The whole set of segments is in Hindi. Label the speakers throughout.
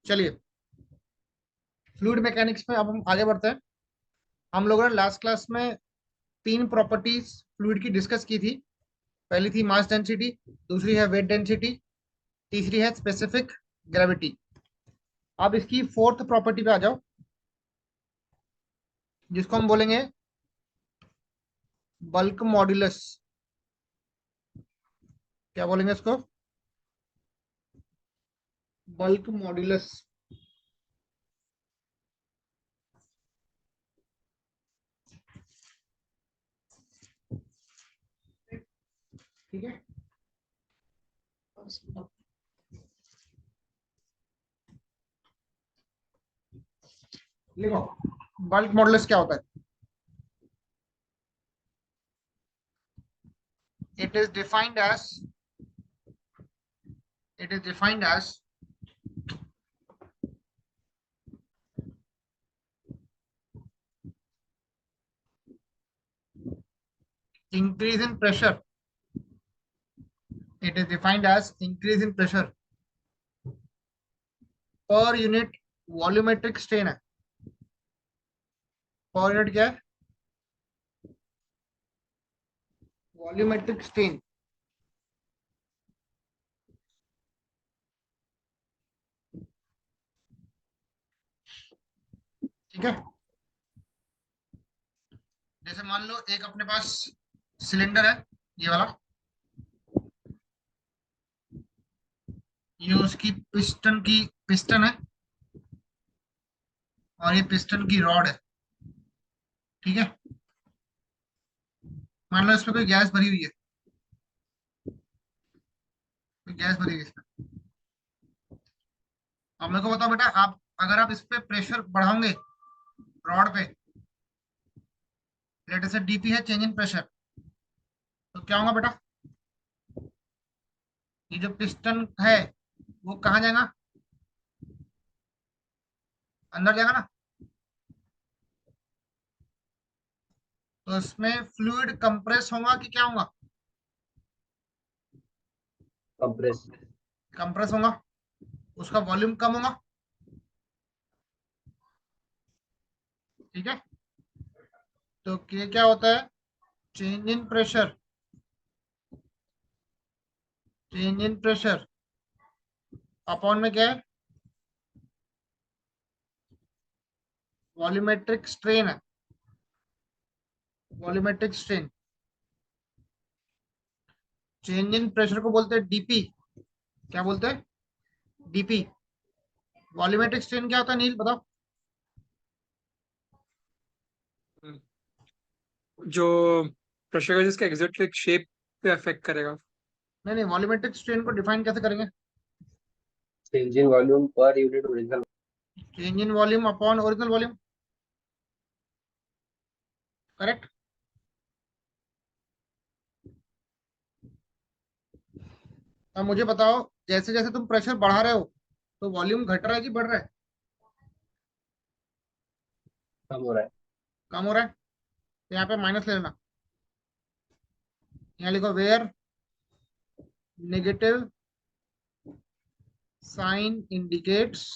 Speaker 1: चलिए, फ्लूइड मैकेनिक्स में अब हम आगे बढ़ते हैं। हम लोगों ने लास्ट क्लास में तीन प्रॉपर्टीज फ्लूइड की डिस्कस की थी। पहली थी मास डेंसिटी, दूसरी है वेट डेंसिटी, तीसरी है स्पेसिफिक ग्रेविटी। अब इसकी फोर्थ प्रॉपर्टी पे आ जाओ, जिसको हम बोलेंगे बल्क मॉड्यूलस। क्या बोलेंगे इसको? Bulk modulus. ठीक है, लिखो बल्क मॉड्यूलस क्या होता है। It is defined as it is defined as increase in pressure. It is defined as increase in pressure per unit volumetric strain है। पर यूनिट क्या है? Volumetric strain. ठीक है, जैसे मान लो एक अपने पास सिलेंडर है, ये वाला। ये उसकी पिस्टन है, और ये पिस्टन की रॉड है। ठीक है, मान लो इसमें कोई गैस भरी हुई है, कोई गैस भरी हुई है इसमें। अब मेरे को बताओ बेटा, आप अगर आप इस पे प्रेशर बढ़ाओगे रॉड पे, लेट से डीपी है चेंज इन प्रेशर, तो क्या होगा बेटा? ये जो पिस्टन है वो कहाँ जाएगा? अंदर जाएगा ना। तो इसमें फ्लूइड कंप्रेस होगा कि क्या होगा?
Speaker 2: कंप्रेस।
Speaker 1: कंप्रेस होगा, उसका वॉल्यूम कम होगा। ठीक है, तो ये क्या होता है? Change in pressure. Change in pressure upon में क्या है? वॉल्यूमेट्रिक स्ट्रेन है। Volumetric strain, change in pressure को बोलते हैं डीपी। क्या बोलते हैं? डीपी। वॉल्यूमेट्रिक स्ट्रेन क्या होता है नील, बताओ?
Speaker 3: जो प्रेशर का जिसका एग्जैक्ट शेप पे अफेक्ट करेगा।
Speaker 1: नहीं नहीं, वॉल्यूमेट्रिक स्ट्रेन को डिफाइन कैसे करेंगे?
Speaker 2: Change in volume per unit original.
Speaker 1: Change in volume upon original volume. Correct. अब मुझे बताओ, जैसे जैसे तुम प्रेशर बढ़ा रहे हो तो वॉल्यूम घट रहा है कि बढ़ रहा है?
Speaker 2: कम हो रहा है।
Speaker 1: कम हो रहा है। तो यहाँ पे माइनस ले लेना। यहाँ लिखो where negative sign indicates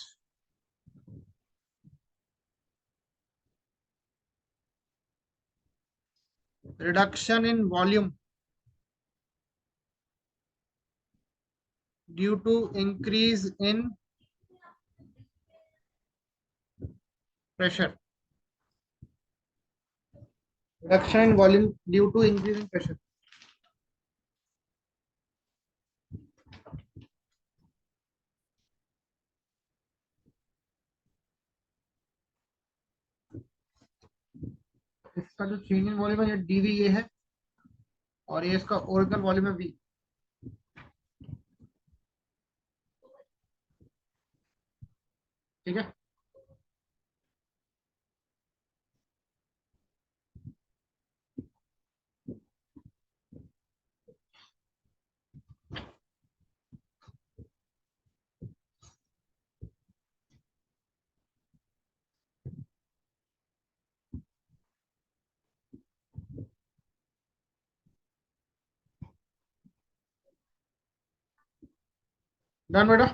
Speaker 1: reduction in volume due to increase in pressure. Reduction in volume due to increase in pressure. इसका जो चेंज इन वॉल्यूम है ये डीवी ये है, और ये इसका ओरिजिनल वॉल्यूम है वी। ठीक है, डन बेटा।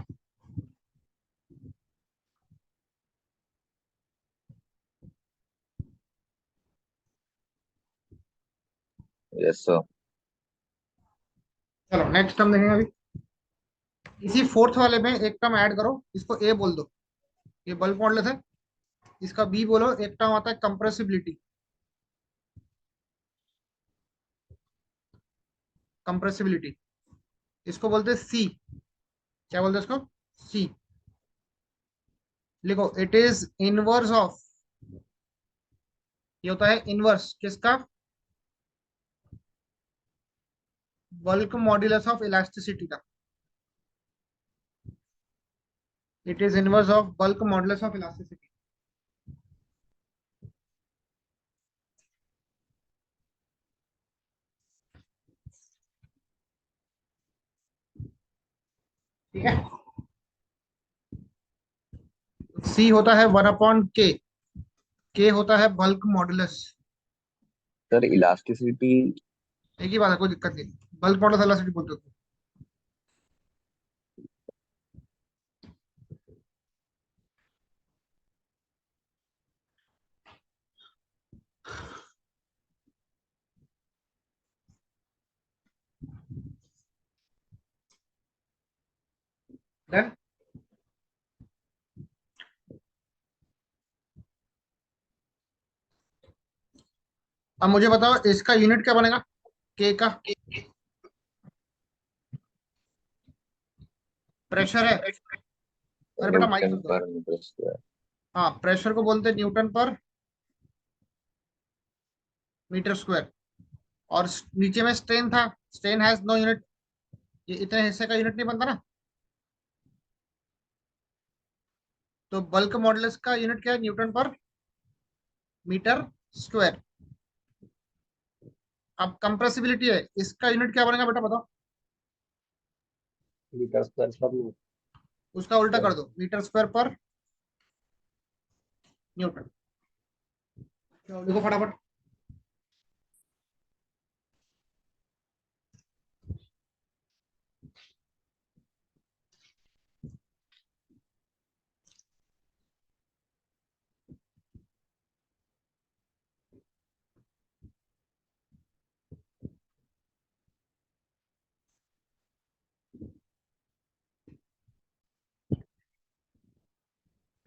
Speaker 2: Yes sir.
Speaker 1: चलो नेक्स्ट टर्म देखेंगे अभी। इसी फोर्थ वाले में एक टर्म ऐड करो, इसको ए बोल दो, ये बल्क मॉडल है। इसका बी बोलो, एक टर्म आता है कंप्रेसिबिलिटी। कंप्रेसिबिलिटी इसको बोलते हैं सी। क्या बोलते हैं इसको? सी। लिखो, इट इज इनवर्स ऑफ, ये होता है इनवर्स किसका? बल्क मॉड्यूलस ऑफ इलास्टिसिटी का। It is inverse of bulk modulus of elasticity. ठीक है। सी होता है 1/k। के होता है बल्क मॉड्यूलस।
Speaker 2: Sir elasticity.
Speaker 1: एक ही बात है, कोई दिक्कत नहीं। बल्क मॉडुलस इलास्टिसिटी बोलते हो। डन। अब मुझे बताओ इसका यूनिट क्या बनेगा, के का? प्रेशर है। अरे बेटा माइक
Speaker 2: न्यूटन
Speaker 1: मत दो।
Speaker 2: पर मीटर स्क्वायर।
Speaker 1: हाँ, प्रेशर को बोलते हैं न्यूटन पर मीटर स्क्वायर। और नीचे में स्ट्रेन था, स्ट्रेन हैज नो यूनिट, ये इतने हिस्से का यूनिट नहीं बनता ना। तो बल्क मॉडुलस का यूनिट क्या है? न्यूटन पर मीटर स्क्वायर। अब कंप्रेसिबिलिटी है, इसका यूनिट क्या बनेगा बेटा बताओ?
Speaker 2: मीटर स्क्वायर पर
Speaker 1: उसका उल्टा कर दो, मीटर स्क्वायर पर न्यूटन। चलो लिखो फटाफट।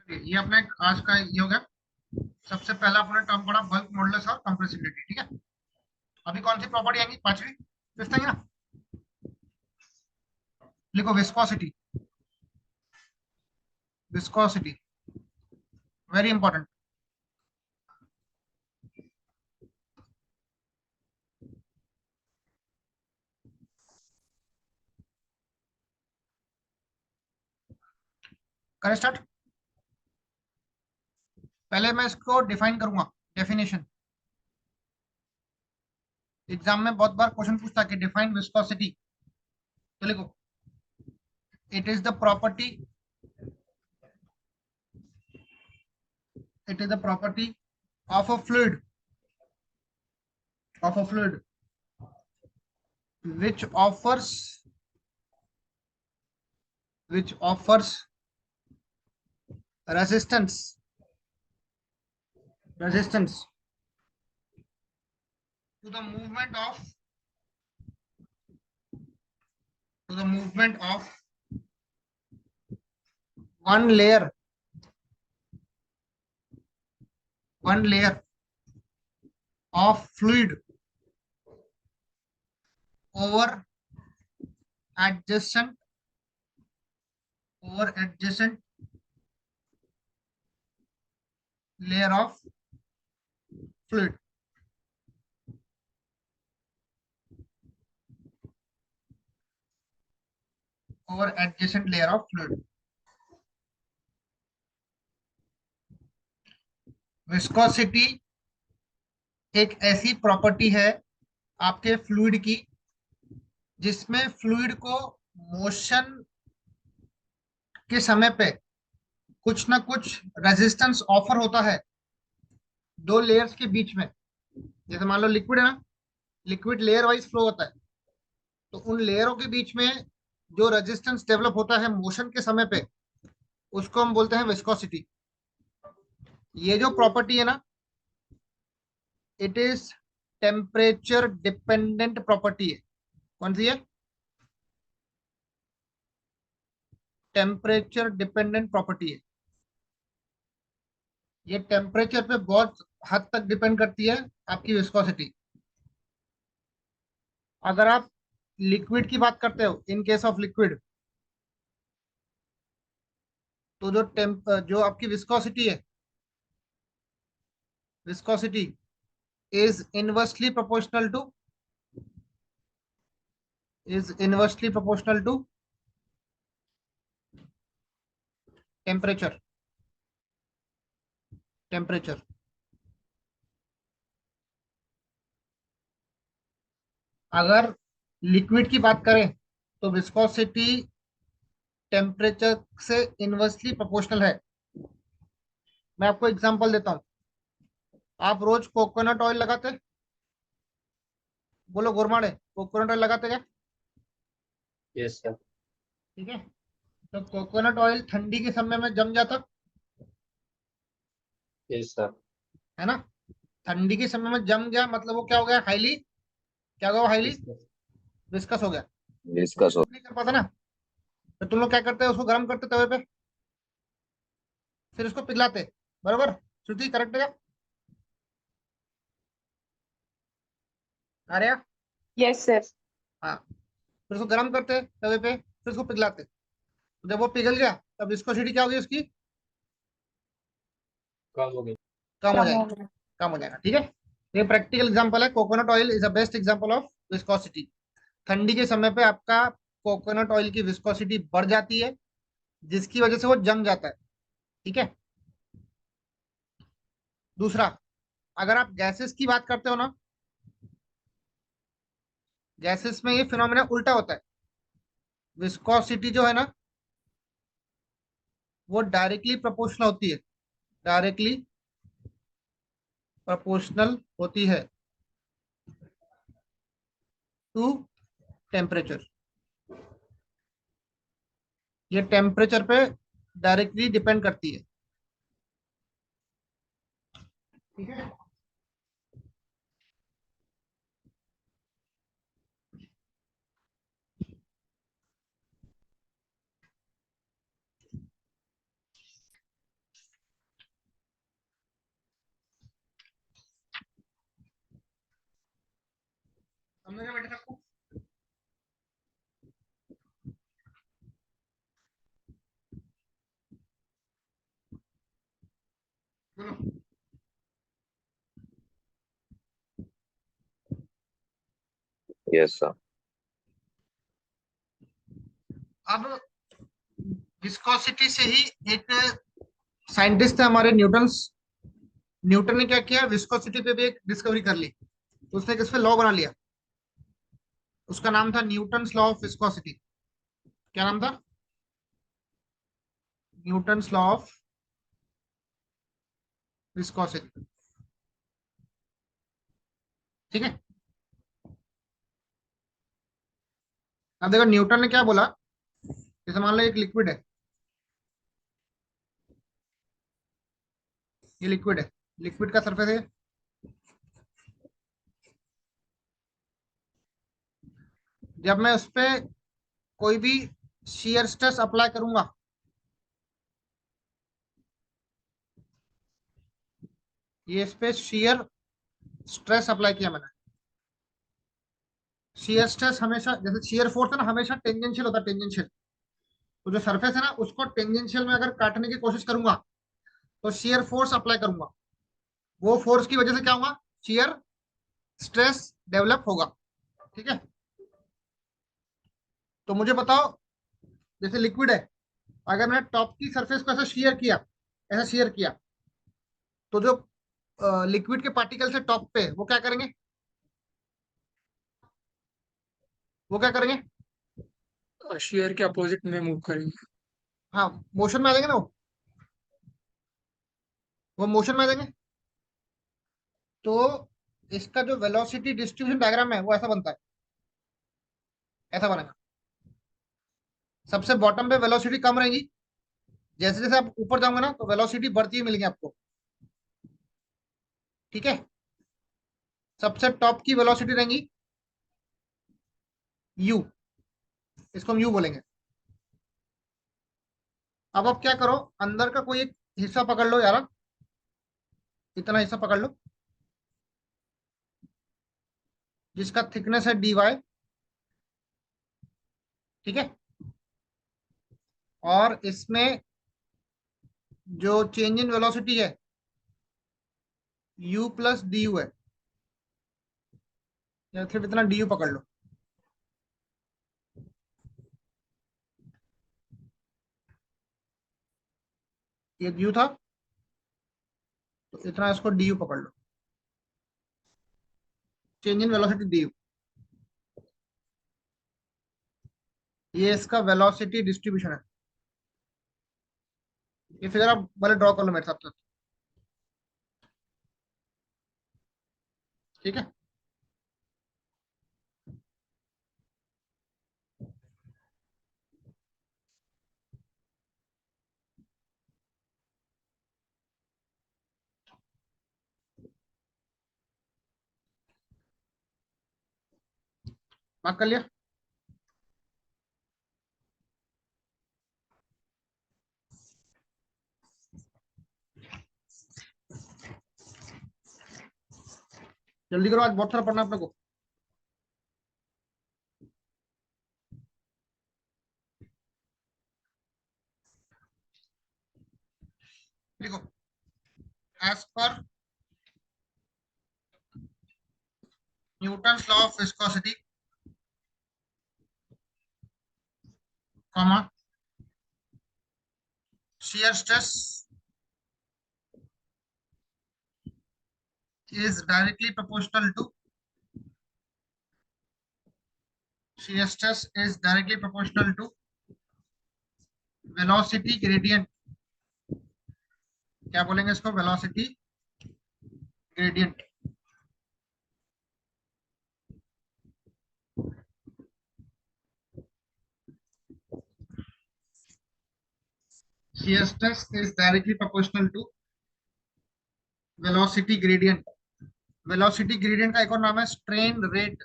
Speaker 1: ये अपना आज का ये हो गया। सबसे पहला अपना टर्म पड़ा बल्क मॉडुलस और कंप्रेसिबिलिटी। ठीक है। अभी कौन सी प्रॉपर्टी आएंगी? पांचवी फिफ्थ आएंगी ना। लिखो विस्कोसिटी। Viscosity very important. करें स्टार्ट। पहले मैं इसको डिफाइन करूंगा, डेफिनेशन। एग्जाम में बहुत बार क्वेश्चन पूछता है कि डिफाइन विस्कोसिटी। तो लिखो, it is the property, it is the property of a fluid, of a fluid which offers, which offers resistance, resistance to the movement of, to the movement of one layer, one layer of fluid over adjacent, over adjacent layer of fluid, over adjacent layer of fluid. Viscosity एक ऐसी प्रॉपर्टी है आपके फ्लूइड की जिसमें फ्लूइड को मोशन के समय पे कुछ ना कुछ रेजिस्टेंस ऑफर होता है दो लेयर्स के बीच में। जैसे मान लो लिक्विड है ना, लिक्विड लेयर वाइज फ्लो होता है, तो उन लेयरों के बीच में जो रेजिस्टेंस डेवलप होता है मोशन के समय पे, उसको हम बोलते हैं विस्कोसिटी। ये जो प्रॉपर्टी है ना, it is temperature dependent property है। कौन सी है? टेम्परेचर डिपेंडेंट प्रॉपर्टी है। ये टेम्परेचर पे बहुत हद तक डिपेंड करती है आपकी विस्कोसिटी। अगर आप लिक्विड की बात करते हो, इन केस ऑफ लिक्विड, तो जो आपकी विस्कोसिटी है, viscosity is inversely proportional to temperature. Temperature अगर लिक्विड की बात करें तो विस्कोसिटी टेम्परेचर से इनवर्सली प्रोपोर्शनल है। मैं आपको एग्जांपल देता हूं। आप रोज कोकोनट ऑयल लगाते? बोलो गुरमाड़े, कोकोनट ऑयल लगाते क्या?
Speaker 2: Yes sir.
Speaker 1: ठीक है। तो कोकोनट ऑयल ठंडी के समय में जम जाता
Speaker 2: यस सर।
Speaker 1: है ना। ठंडी के समय में जम गया मतलब वो क्या हो गया? हाईली, क्या हो गया? हाईली विस्कस हो गया।
Speaker 4: इसका सो
Speaker 1: नहीं कर पाता ना। तो तुम लोग क्या करते हैं? उसको गर्म करते तवे पे, फिर उसको पिघलाते। बरोबर? श्रुति करेक्ट है क्या? अरे
Speaker 5: यस सर।
Speaker 1: हाँ। फिर उसको गर्म करते तवे पे, फिर उसको पिघलाते। तो जब वो पिघल गया तब विस्कोसिटी क्या होगी उसकी?
Speaker 2: कम हो गई।
Speaker 1: कम हो
Speaker 5: कम हो
Speaker 1: जाएगी।
Speaker 5: गया।
Speaker 1: कम हो जाएगा। ठीक है। ये प्रैक्टिकल एग्जांपल है। Coconut oil is a best example of viscosity. ठंडी के समय पे आपका कोकोनट ऑयल की विस्कोसिटी बढ़ जाती है, जिसकी वजह से वो जम जाता है। ठीक है। दूसरा, अगर आप गैसेस की बात करते हो ना, गैसेस में ये फिनोमेना उल्टा होता है। विस्कोसिटी जो है ना, वो डायरेक्टली प्रोपोर्शनल होती है। डायरेक्टली प्रोपोर्शनल होती है टू टेम्परेचर। ये टेम्परेचर पे डायरेक्टली डिपेंड करती है। ठीक है। समझ गए बेटे सबको? बोलो।
Speaker 4: Yes sir.
Speaker 1: अब विस्कोसिटी से ही एक साइंटिस्ट थे हमारे, न्यूटन ने क्या किया? विस्कोसिटी पे भी एक डिस्कवरी कर ली। उसने किस पे लॉ बना लिया? उसका नाम था न्यूटन्स लॉ ऑफ विस्कोसिटी। क्या नाम था? Newton's law of viscosity. ठीक है। अब देखो न्यूटन ने क्या बोला। जैसे मान लो एक लिक्विड है, ये लिक्विड है, लिक्विड का सरफेस है। जब मैं उस पे कोई भी शियर स्ट्रेस अप्लाई करूंगा, ये इस पे शियर स्ट्रेस अप्लाई किया मैंने। शियर स्ट्रेस हमेशा, जैसे शियर फोर्स है ना, हमेशा टेंजेंशियल होता है, टेंजेंशियल। तो जो सरफेस है ना, उसको टेंजेंशियल में अगर काटने की कोशिश करूंगा तो शियर फोर्स अप्लाई करूंगा। वो फोर्स की वजह से क्या होगा? शियर स्ट्रेस डेवलप होगा। ठीक है। तो मुझे बताओ, जैसे लिक्विड है, अगर मैंने टॉप की सरफेस को ऐसा शेयर किया, ऐसा शेयर किया, तो जो लिक्विड के पार्टिकल्स है टॉप पे, वो क्या करेंगे? वो क्या करेंगे?
Speaker 3: शेयर के अपोजिट में मूव करेंगे।
Speaker 1: हाँ, मोशन में आ जाएंगे ना वो मोशन में आ जाएंगे। तो इसका जो वेलोसिटी डिस्ट्रीब्यूशन डायग्राम है वो ऐसा बनता है, ऐसा बनेगा। सबसे बॉटम पे वेलोसिटी कम रहेगी, जैसे जैसे आप ऊपर जाओगे ना तो वेलोसिटी बढ़ती हुई मिलेगी आपको। ठीक है। सबसे टॉप की वेलोसिटी रहेंगी u, इसको हम u बोलेंगे। अब आप क्या करो, अंदर का कोई एक हिस्सा पकड़ लो यार, इतना हिस्सा पकड़ लो जिसका थिकनेस है dy, ठीक है। और इसमें जो चेंज इन वेलोसिटी है u प्लस डी है, या फिर इतना du पकड़ लो। ये du था, तो इतना इसको du पकड़ लो, चेंज इन वेलोसिटी du। ये इसका वेलोसिटी डिस्ट्रीब्यूशन है। ये फिगर आप पहले ड्रॉ कर लो मेरे साथ, ठीक है। मार्क कर लिया। जल्दी करो, आज बहुत सारा पढ़ना है अपने को। देखो, as per Newton's law of viscosity, comma, shear stress is directly proportional to shear stress is directly proportional to velocity gradient। क्या बोलेंगे इसको, velocity gradient. shear stress is directly proportional to velocity gradient। Velocity gradient का एक और नाम है स्ट्रेन रेट।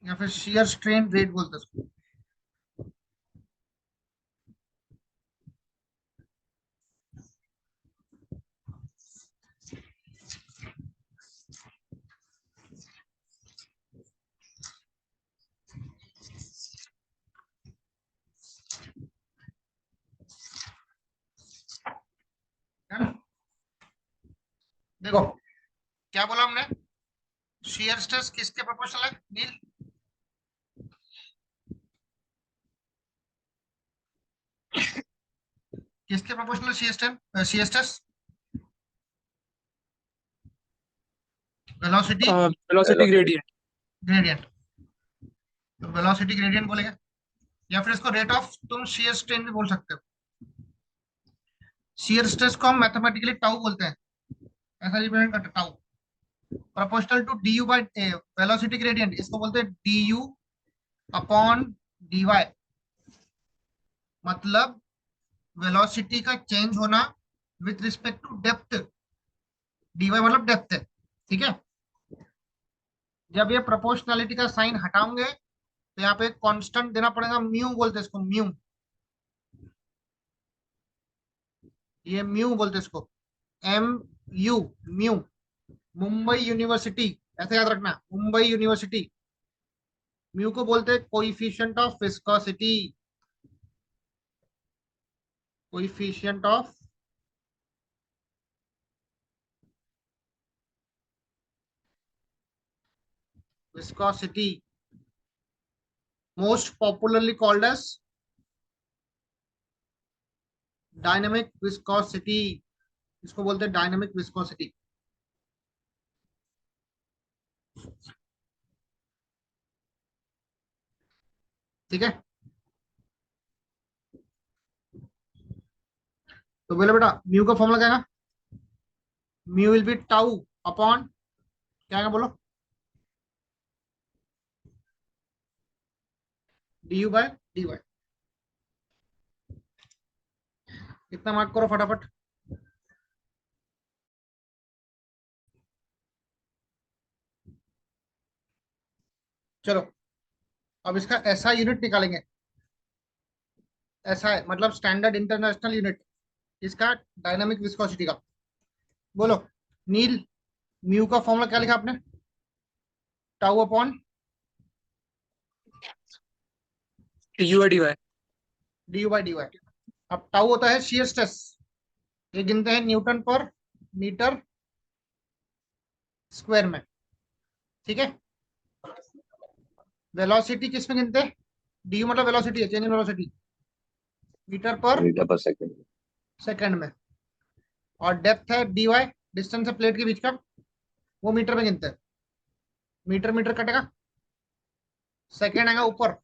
Speaker 1: या फिर shear स्ट्रेन रेट बोलते हैं इसको। Done? देखो क्या बोला हमने, shear stress किसके प्रोपोर्शनल है नील, किसके proportional shear stress velocity
Speaker 3: velocity gradient.
Speaker 1: Gradient. तो वेलोसिटी ग्रेडियंट बोलेंगे, या फिर इसको रेट ऑफ, तुम shear स्ट्रेन भी बोल सकते हो। shear स्ट्रेस को हम मैथमेटिकली टाउ बोलते हैं, ऐसा रिप्रेजेंट करते हैं tau. Proportional to du by velocity gradient, इसको बोलते हैं du अपॉन dy। मतलब वेलोसिटी का चेंज होना with respect to depth, dy मतलब डेप्थ है, ठीक है। जब ये प्रोपोर्शनलिटी का साइन हटाओगे तो यहाँ पे एक कांस्टेंट देना पड़ेगा, म्यू बोलते हैं इसको, म्यू। ये म्यू बोलते हैं इसको, M U, mu. Mumbai university, ऐसे याद रखना, मुंबई यूनिवर्सिटी। म्यू को बोलते हैं coefficient of viscosity, coefficient of viscosity, most popularly called as dynamic viscosity. इसको बोलते हैं डायनेमिक विस्कोसिटी, ठीक है। तो बोले बेटा म्यू का फॉर्मूला क्या है, mu will be tau upon, क्या है बोलो, d u by d y. इतना मार्क करो फटाफट। चलो अब इसका एसआई यूनिट निकालेंगे। एसआई मतलब स्टैंडर्ड इंटरनेशनल यूनिट इसका डायनामिक विस्कोसिटी का। बोलो नील, म्यू का फॉर्मूला क्या लिखा आपने? Tau upon
Speaker 3: u d y.
Speaker 1: D u by d y. अब टाउ होता है शियर स्ट्रेस, ये गिनते हैं न्यूटन पर मीटर स्क्वायर में। ठीक है। वेलोसिटी किस में गिनते हैं? डी मतलब वेलोसिटी है, चेंज इन वेलोसिटी, मीटर पर
Speaker 4: मीटर पर सेकंड।
Speaker 1: सेकंड में। और डेप्थ है डी वाई, डिस्टेंस है प्लेट के बीच का, वो मीटर में गिनते हैं। मीटर मीटर कटेगा, सेकंड आएगा ऊपर,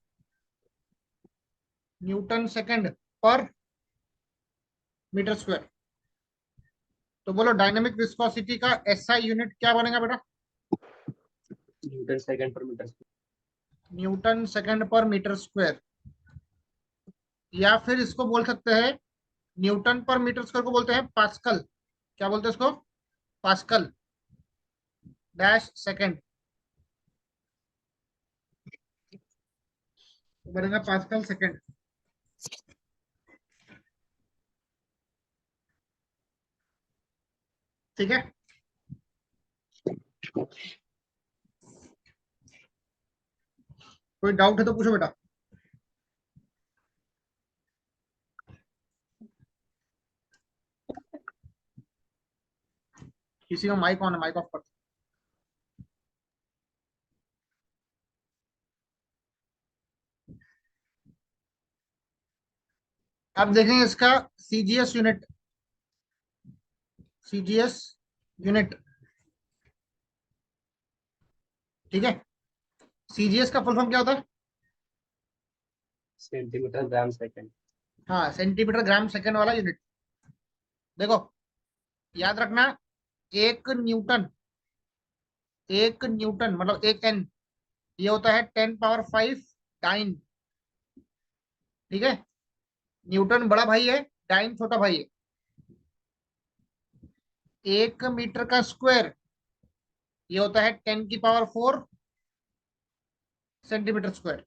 Speaker 1: न्यूटन सेकंड पर मीटर स्क्वायर। तो बोलो डायनामिक विस्कोसिटी का एसआई यूनिट क्या बनेगा बेटा?
Speaker 2: न्यूटन सेकंड पर मीटर।
Speaker 1: न्यूटन सेकंड पर मीटर स्क्वायर। या फिर इसको बोल सकते हैं, न्यूटन पर मीटर स्क्वायर को बोलते हैं पास्कल। क्या बोलते हैं इसको? पास्कल डैश सेकंड, बनेगा पास्कल सेकंड। ठीक है। कोई डाउट है तो पूछो बेटा। किसी का माइक ऑन है, माइक ऑफ कर। अब देखेंगे इसका सीजीएस यूनिट। सीजीएस यूनिट, ठीक है। सीजीएस का फुल फॉर्म क्या होता है?
Speaker 2: Centimetre gram second.
Speaker 1: हाँ, सेंटीमीटर ग्राम सेकंड वाला यूनिट। देखो याद रखना, एक न्यूटन, एक न्यूटन मतलब एक एन, ये होता है 10 पावर 5 डाइन। ठीक है। न्यूटन बड़ा भाई है, डाइन छोटा भाई है। एक मीटर का स्क्वायर ये होता है 10 की पावर 4 सेंटीमीटर स्क्वायर।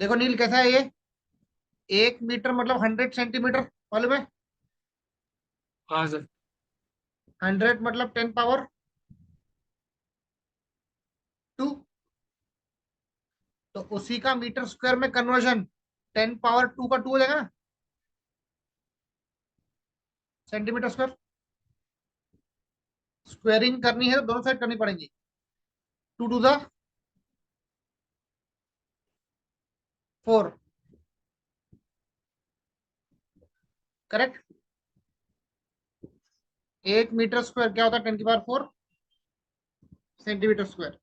Speaker 1: देखो नील कैसा है ये, 1 मीटर मतलब 100 सेंटीमीटर, मालूम है?
Speaker 3: हाँ सर।
Speaker 1: 100 मतलब 10 पावर 2। तो उसी का मीटर स्क्वायर में कन्वर्जन 10 पावर 2 का 2 हो जाएगा ना, सेंटीमीटर स्क्वायर। स्क्वेयरिंग करनी है तो दोनों साइड करनी पड़ेगी। 2 to the 4, correct. 1 metre square क्या होता है? 10 की पावर 4 सेंटीमीटर स्क्वायर।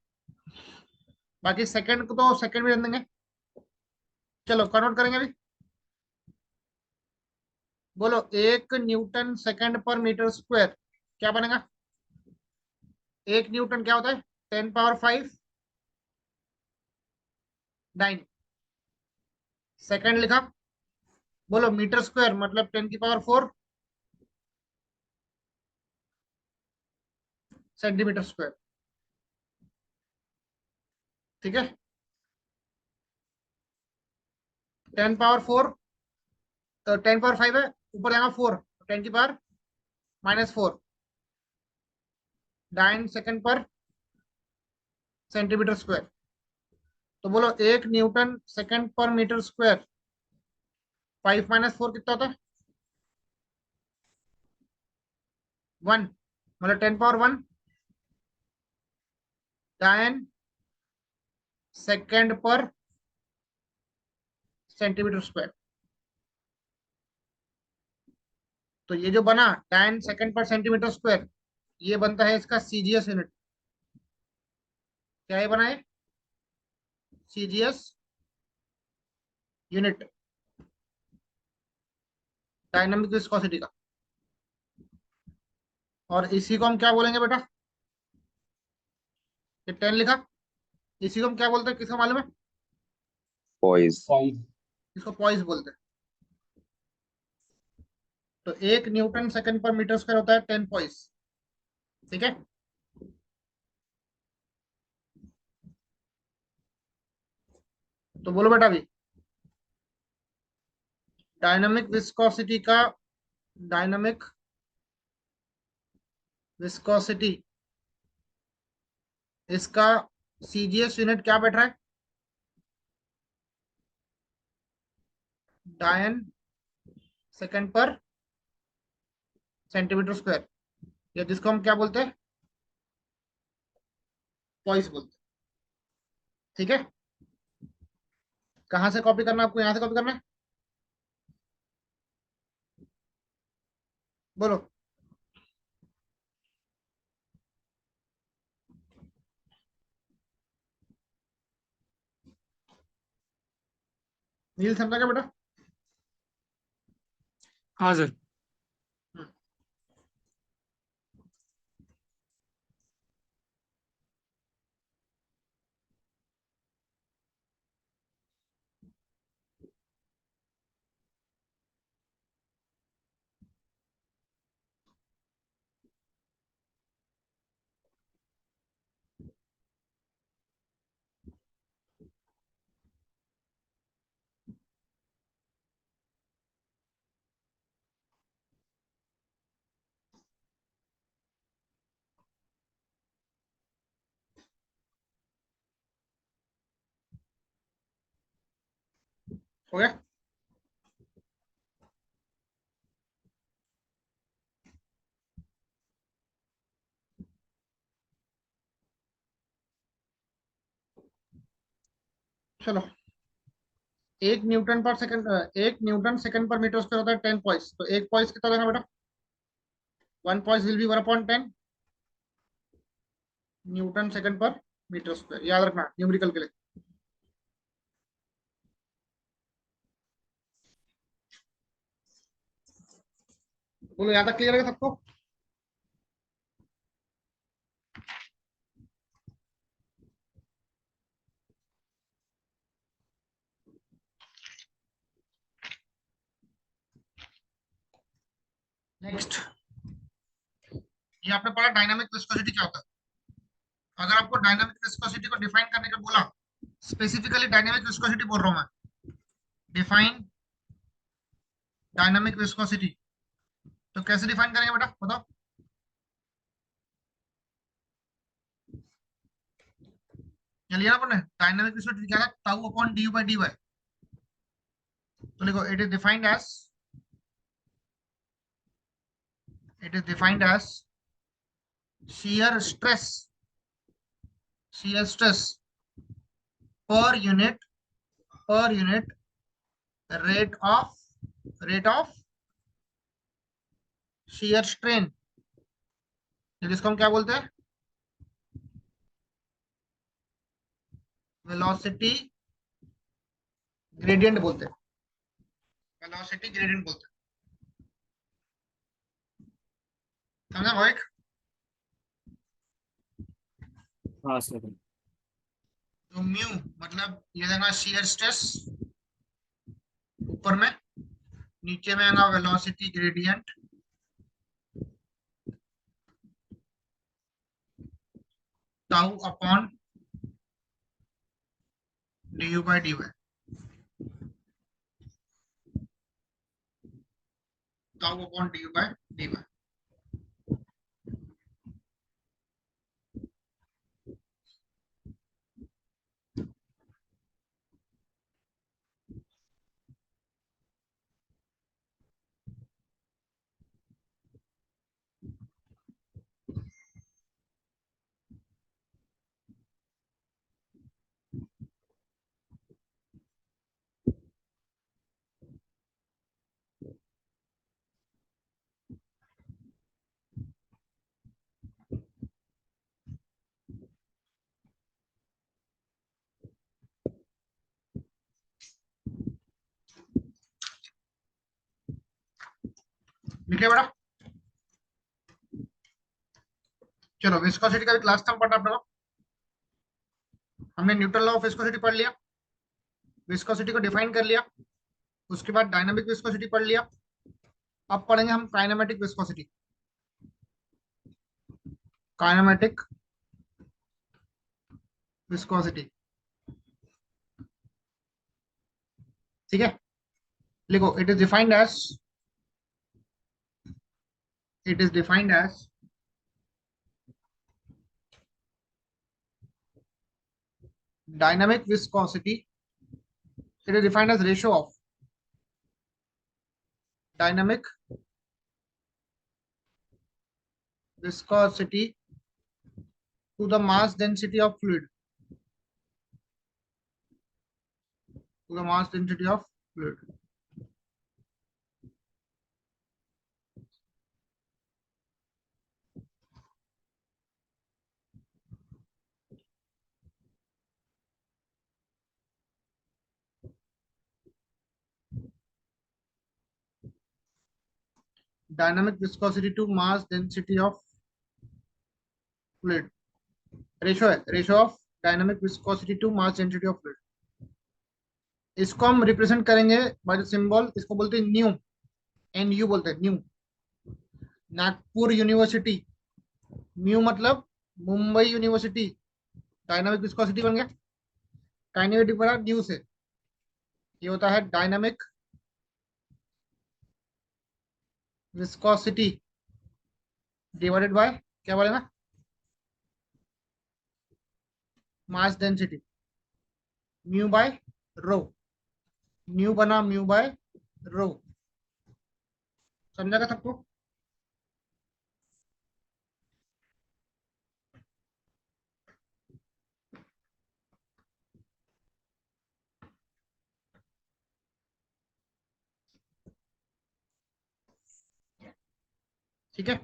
Speaker 1: बाकी सेकंड को तो सेकंड में रख देंगे। चलो कन्वर्ट करेंगे अभी। बोलो 1 न्यूटन सेकंड पर मीटर स्क्वायर क्या बनेगा? 1 न्यूटन क्या होता है? 10 पावर 5 9 सेकंड लिखा। बोलो मीटर स्क्वायर मतलब 10 की पावर 4 सेंटीमीटर स्क्वायर। ठीक है। 10 पावर 4, तो 10 पावर 5 है, ऊपर जाएगा 4, 10 की पावर -4 9 सेकंड पर सेंटीमीटर स्क्वायर। तो बोलो 1 न्यूटन सेकंड पर मीटर स्क्वायर 5 - 4 कितना होता है? 1, मतलब 10 पावर 1 9 सेकंड पर सेंटीमीटर स्क्वायर। तो ये जो बना 9 सेकंड पर सेंटीमीटर स्क्वायर, ये बनता है इसका सीजीएस यूनिट। क्या ये बना है? सीजीएस यूनिट, डायनामिक विस्कोसिटी का। और इसी को हम क्या बोलेंगे बेटा? ये 10 लिखा, इसी को हम क्या बोलते हैं, किसको मालूम है?
Speaker 4: पॉइज।
Speaker 2: पॉइज।
Speaker 1: इसको पॉइस बोलते हैं। तो 1 न्यूटन सेकंड पर मीटर स्क्वायर होता है 10 पॉइस। ठीक है, तो बोलो बेटा अभी डायनामिक विस्कोसिटी का, डायनामिक विस्कोसिटी, इसका सीजीएस यूनिट क्या बैठ रहा है? डायन सेकंड पर सेंटीमीटर स्क्वायर, या जिसको हम क्या बोलते हैं, पॉइस बोलते हैं। ठीक है, कहां से कॉपी करना है आपको? यहां से कॉपी करना है, बोलो। नील समझा क्या बेटा?
Speaker 3: हाँ सर।
Speaker 1: हम्म, हो गया। चलो, 1 न्यूटन सेकंड पर मीटर स्क्वायर होता है 10 पॉइस, तो 1 पॉइस कितना देगा बेटा? 1 poised will be 1/10 Newton second पर मीटर स्क्वायर, याद रखना न्यूमेरिकल के लिए। बोलो, यहाँ तक क्लियर है सबको? नेक्स्ट, ये आपने पढ़ा डायनामिक विस्कोसिटी क्या होता है। अगर आपको डायनामिक विस्कोसिटी को डिफाइन करने का बोला, स्पेसिफिकली डायनामिक विस्कोसिटी बोल रहा हूं मैं, डिफाइन डायनामिक विस्कोसिटी, तो कैसे डिफाइन करेंगे बेटा, बताओ। क्या लिया आपने? डायनामिक विस्कोसिटी क्या था? Tau upon d u by d y. तो लिखो, it is defined as shear stress, shear stress per unit rate of rate of shear strain, जिसको हम क्या बोलते हैं? वेलोसिटी ग्रेडियंट बोलते हैं, वेलोसिटी ग्रेडियंट बोलते हैं। समझा भाई?
Speaker 3: हाँ सर।
Speaker 1: तो म्यू मतलब ये देगा shear stress ऊपर में, नीचे में आएगा velocity gradient, tau upon d u by d y, tau upon d u by d y. ठीक है बेटा, चलो विस्कोसिटी का भी क्लास था पढ़ना अपना। हमने न्यूटन लॉ ऑफ विस्कोसिटी पढ़ लिया, विस्कोसिटी को डिफाइन कर लिया, उसके बाद डायनामिक विस्कोसिटी पढ़ लिया, अब पढ़ेंगे हम काइनेमेटिक विस्कोसिटी। काइनेमेटिक विस्कोसिटी, ठीक है। लिखो, it is defined as, it is defined as dynamic viscosity. It is defined as ratio of dynamic viscosity to the mass density of fluid, to the mass density of fluid. Dynamic viscosity to mass density of fluid, ratio है, ratio of dynamic viscosity to mass density of fluid. इसको हम रिप्रेजेंट करेंगे बाय द सिंबल, इसको बोलते हैं न्यू, एन यू बोलते हैं न्यू। नागपुर यूनिवर्सिटी, म्यू मतलब मुंबई यूनिवर्सिटी, डायनामिक विस्कोसिटी बन गया। काइनेमेटिक बना न्यू से, ये होता है डायनामिक विस्कोसिटी डिवाइडेड बाय क्या बोलेगा, mass density, mu by rho. Mu बना म्यू बाय रो, समझा सबको? ठीक है,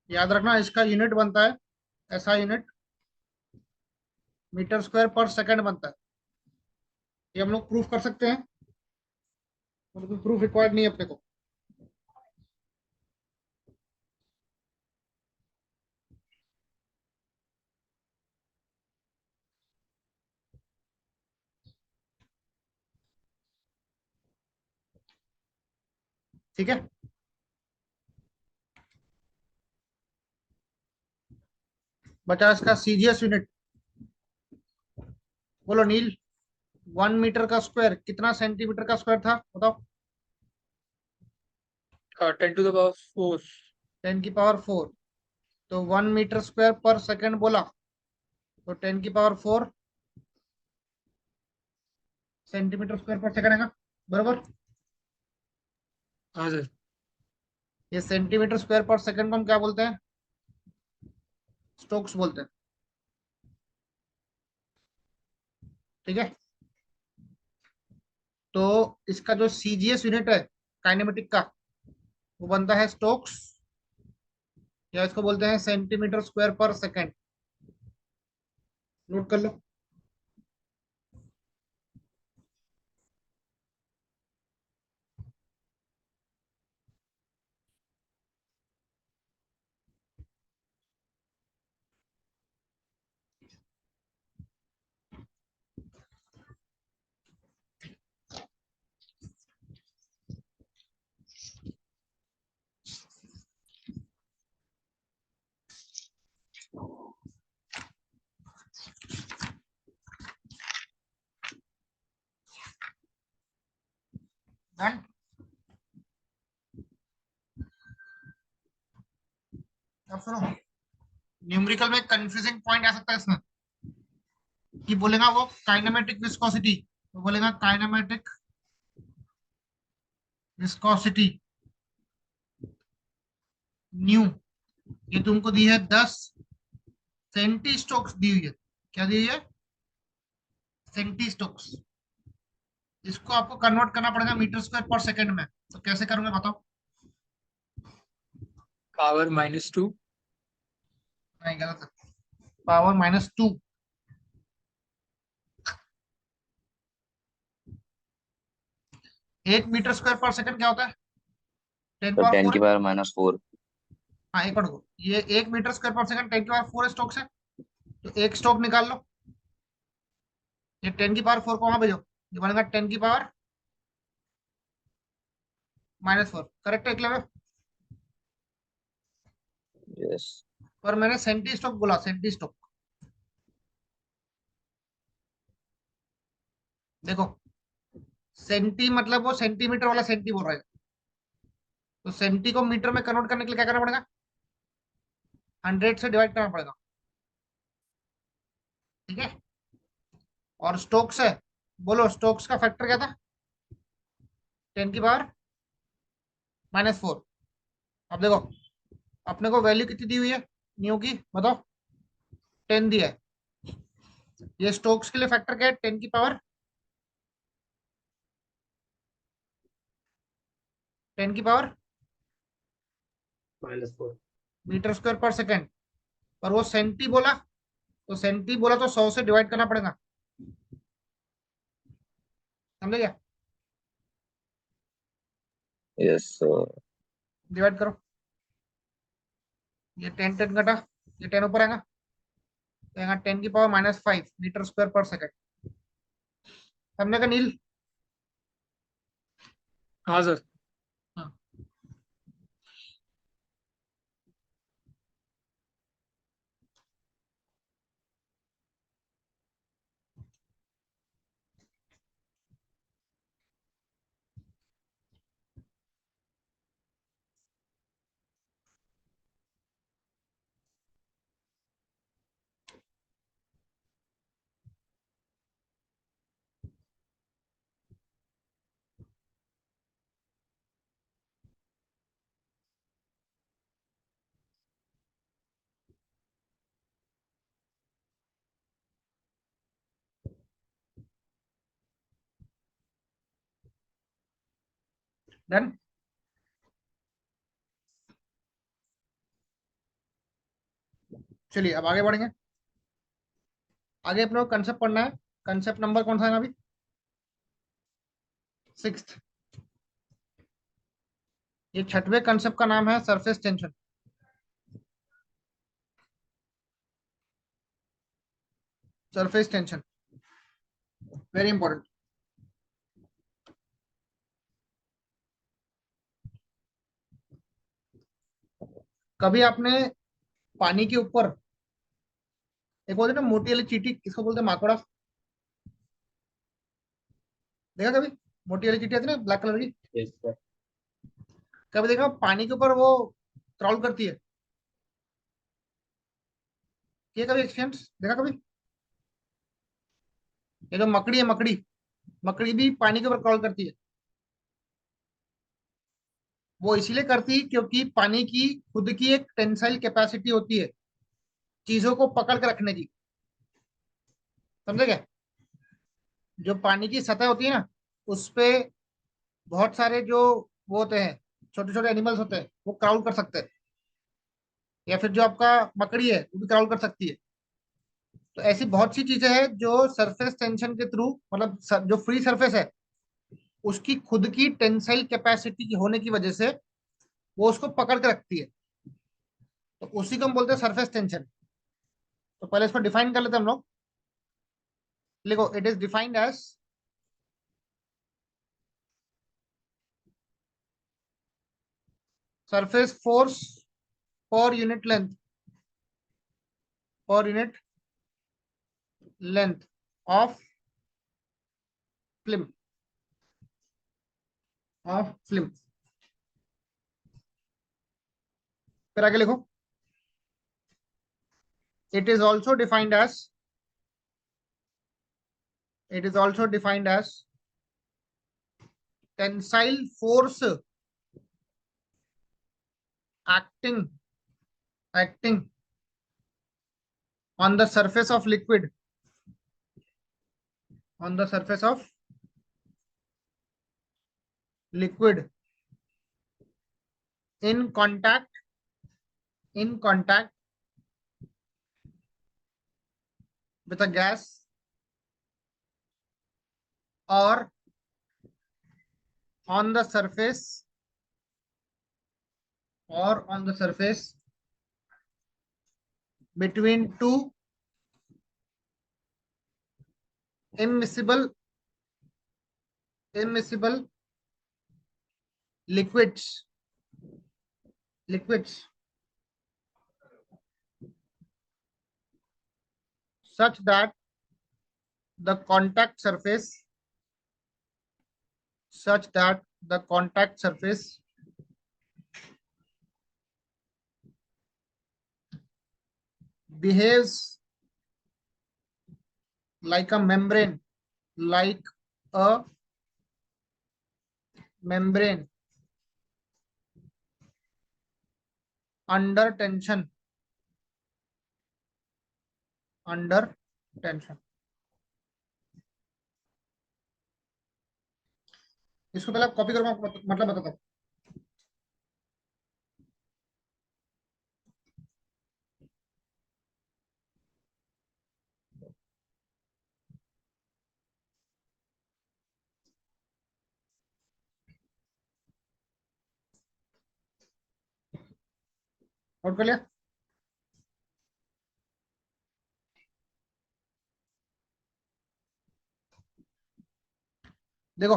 Speaker 1: याद रखना इसका यूनिट बनता है, ऐसा यूनिट मीटर स्क्वायर पर सेकंड बनता है। ये हम लोग प्रूफ कर सकते हैं, मतलब प्रूफ रिक्वायर्ड नहीं है अपने को। ठीक है, बचा इसका सीजीएस यूनिट। बोलो नील, 1 मीटर का स्क्वायर कितना सेंटीमीटर का स्क्वायर था बताओ?
Speaker 3: 10⁴।
Speaker 1: 10⁴। तो 1 मीटर स्क्वायर पर सेकंड बोला, तो 10⁴ सेंटीमीटर स्क्वायर पर सेकंड है, बरोबर?
Speaker 3: हाँ सर।
Speaker 1: ये सेंटीमीटर स्क्वायर पर सेकंड को हम क्या बोलते हैं? स्टोक्स बोलते हैं, ठीक है। तो इसका जो सीजीएस यूनिट है काइनेमेटिक का, वो बनता है स्टोक्स, या इसको बोलते हैं सेंटीमीटर स्क्वायर पर सेकंड। नोट कर लो। डन। अब सुनो, न्यूमेरिकल में कंफ्यूजिंग पॉइंट आ सकता है इसमें, कि बोलेगा वो काइनेमेटिक विस्कोसिटी, तो बोलेगा काइनेमेटिक विस्कोसिटी न्यू, ये तुमको दी है 10 सेंटी स्टोक्स दी हुई है। क्या दी हुई है? Centistokes. इसको आपको कन्वर्ट करना पड़ेगा मीटर स्क्वायर पर सेकंड में, तो कैसे करोगे बताओ?
Speaker 3: पावर -2।
Speaker 1: नहीं, गलत है, पावर -2। 1 मीटर स्क्वायर पर सेकंड क्या होता है? 10
Speaker 4: तो
Speaker 1: पावर
Speaker 4: 10
Speaker 1: 4
Speaker 4: की
Speaker 1: है।
Speaker 4: पावर -4।
Speaker 1: हाँ, एक को ये 1 मीटर स्क्वायर पर सेकंड 10 की पावर 4 स्टोक्स है, तो एक स्टोक निकाल लो, ये 10 की पावर 4 को वहां भेजो, ये बनेगा 10 की पावर -4 करेक्ट है क्लियर?
Speaker 4: Yes.
Speaker 1: और मैंने सेंटी स्टोक बोला, सेंटी स्टोक। देखो सेंटी मतलब वो सेंटीमीटर वाला सेंटी बोल रहा है, तो सेंटी को मीटर में कन्वर्ट करने के लिए क्या करना पड़ेगा? 100 से डिवाइड करना पड़ेगा, ठीक है। और स्टोक्स है, बोलो स्टोक्स का फैक्टर क्या था? 10⁻⁻⁴। अब देखो अपने को वैल्यू कितनी दी हुई है न्यू की, बताओ? 10 दिया है। ये स्टोक्स के लिए फैक्टर क्या है? 10⁻10⁻⁴
Speaker 2: -4।
Speaker 1: मीटर स्क्वायर पर सेकेंड। और वो सेंटी बोला, तो सेंटी बोला तो 100 से डिवाइड करना पड़ेगा, समझे क्या?
Speaker 4: Yes, sir.
Speaker 1: डिवाइड करो, ये 10 10 घटा, ये 10 ऊपर आएगा, तो यहाँ 10⁻⁻5 मीटर स्क्वायर पर सेकेंड। समझे का नील?
Speaker 3: हाँ सर।
Speaker 1: हाँ। डन। चलिए अब आगे बढ़ेंगे। आगे अपने को कंसेप्ट पढ़ना है। कंसेप्ट नंबर कौन सा है अभी? 6th। ये 6वें कंसेप्ट का नाम है surface tension. Surface tension very important. कभी आपने पानी के ऊपर एक बोलते ना मोटी वाली चींटी, किसको बोलते हैं? माकोड़ा। देखा कभी? मोटी वाली चींटी आती है ना ब्लैक कलर की।
Speaker 2: Yes sir.
Speaker 1: कभी देखा पानी के ऊपर वो क्रॉल करती है? ये कभी एक्सपीरियंस देखा कभी? ये जो मकड़ी है, मकड़ी, मकड़ी भी पानी के ऊपर क्रॉल करती है। वो इसीलिए करती है क्योंकि पानी की खुद की एक टेंसाइल कैपेसिटी होती है चीजों को पकड़ के रखने की, समझे क्या? जो पानी की सतह होती है ना, उस पे बहुत सारे जो वो होते हैं, छोटे छोटे एनिमल्स होते हैं, वो क्राउल कर सकते हैं। या फिर जो आपका मकड़ी है वो भी क्राउल कर सकती है। तो ऐसी बहुत सी चीजें हैं जो सरफेस टेंशन के थ्रू, मतलब जो फ्री सरफेस है उसकी खुद की टेंसाइल कैपेसिटी होने की वजह से वो उसको पकड़ के रखती है, तो उसी को हम बोलते हैं सरफेस टेंशन। तो पहले इसको डिफाइन कर लेते हैं हम लोग। लिखो, it is defined as surface force per unit length, per unit length of film, of film. फिर आगे लिखो, it is also defined as, it is also defined as tensile force acting, acting on the surface of liquid, on the surface of liquid in contact, in contact with a gas or on the surface, or on the surface between two immiscible, immiscible liquids, liquids such that the contact surface, such that the contact surface behaves like a membrane, like a membrane under tension, under tension. इसको पहले आप कॉपी करो, मैं आपको मतलब बताता हूँ। नोट कर लिया? देखो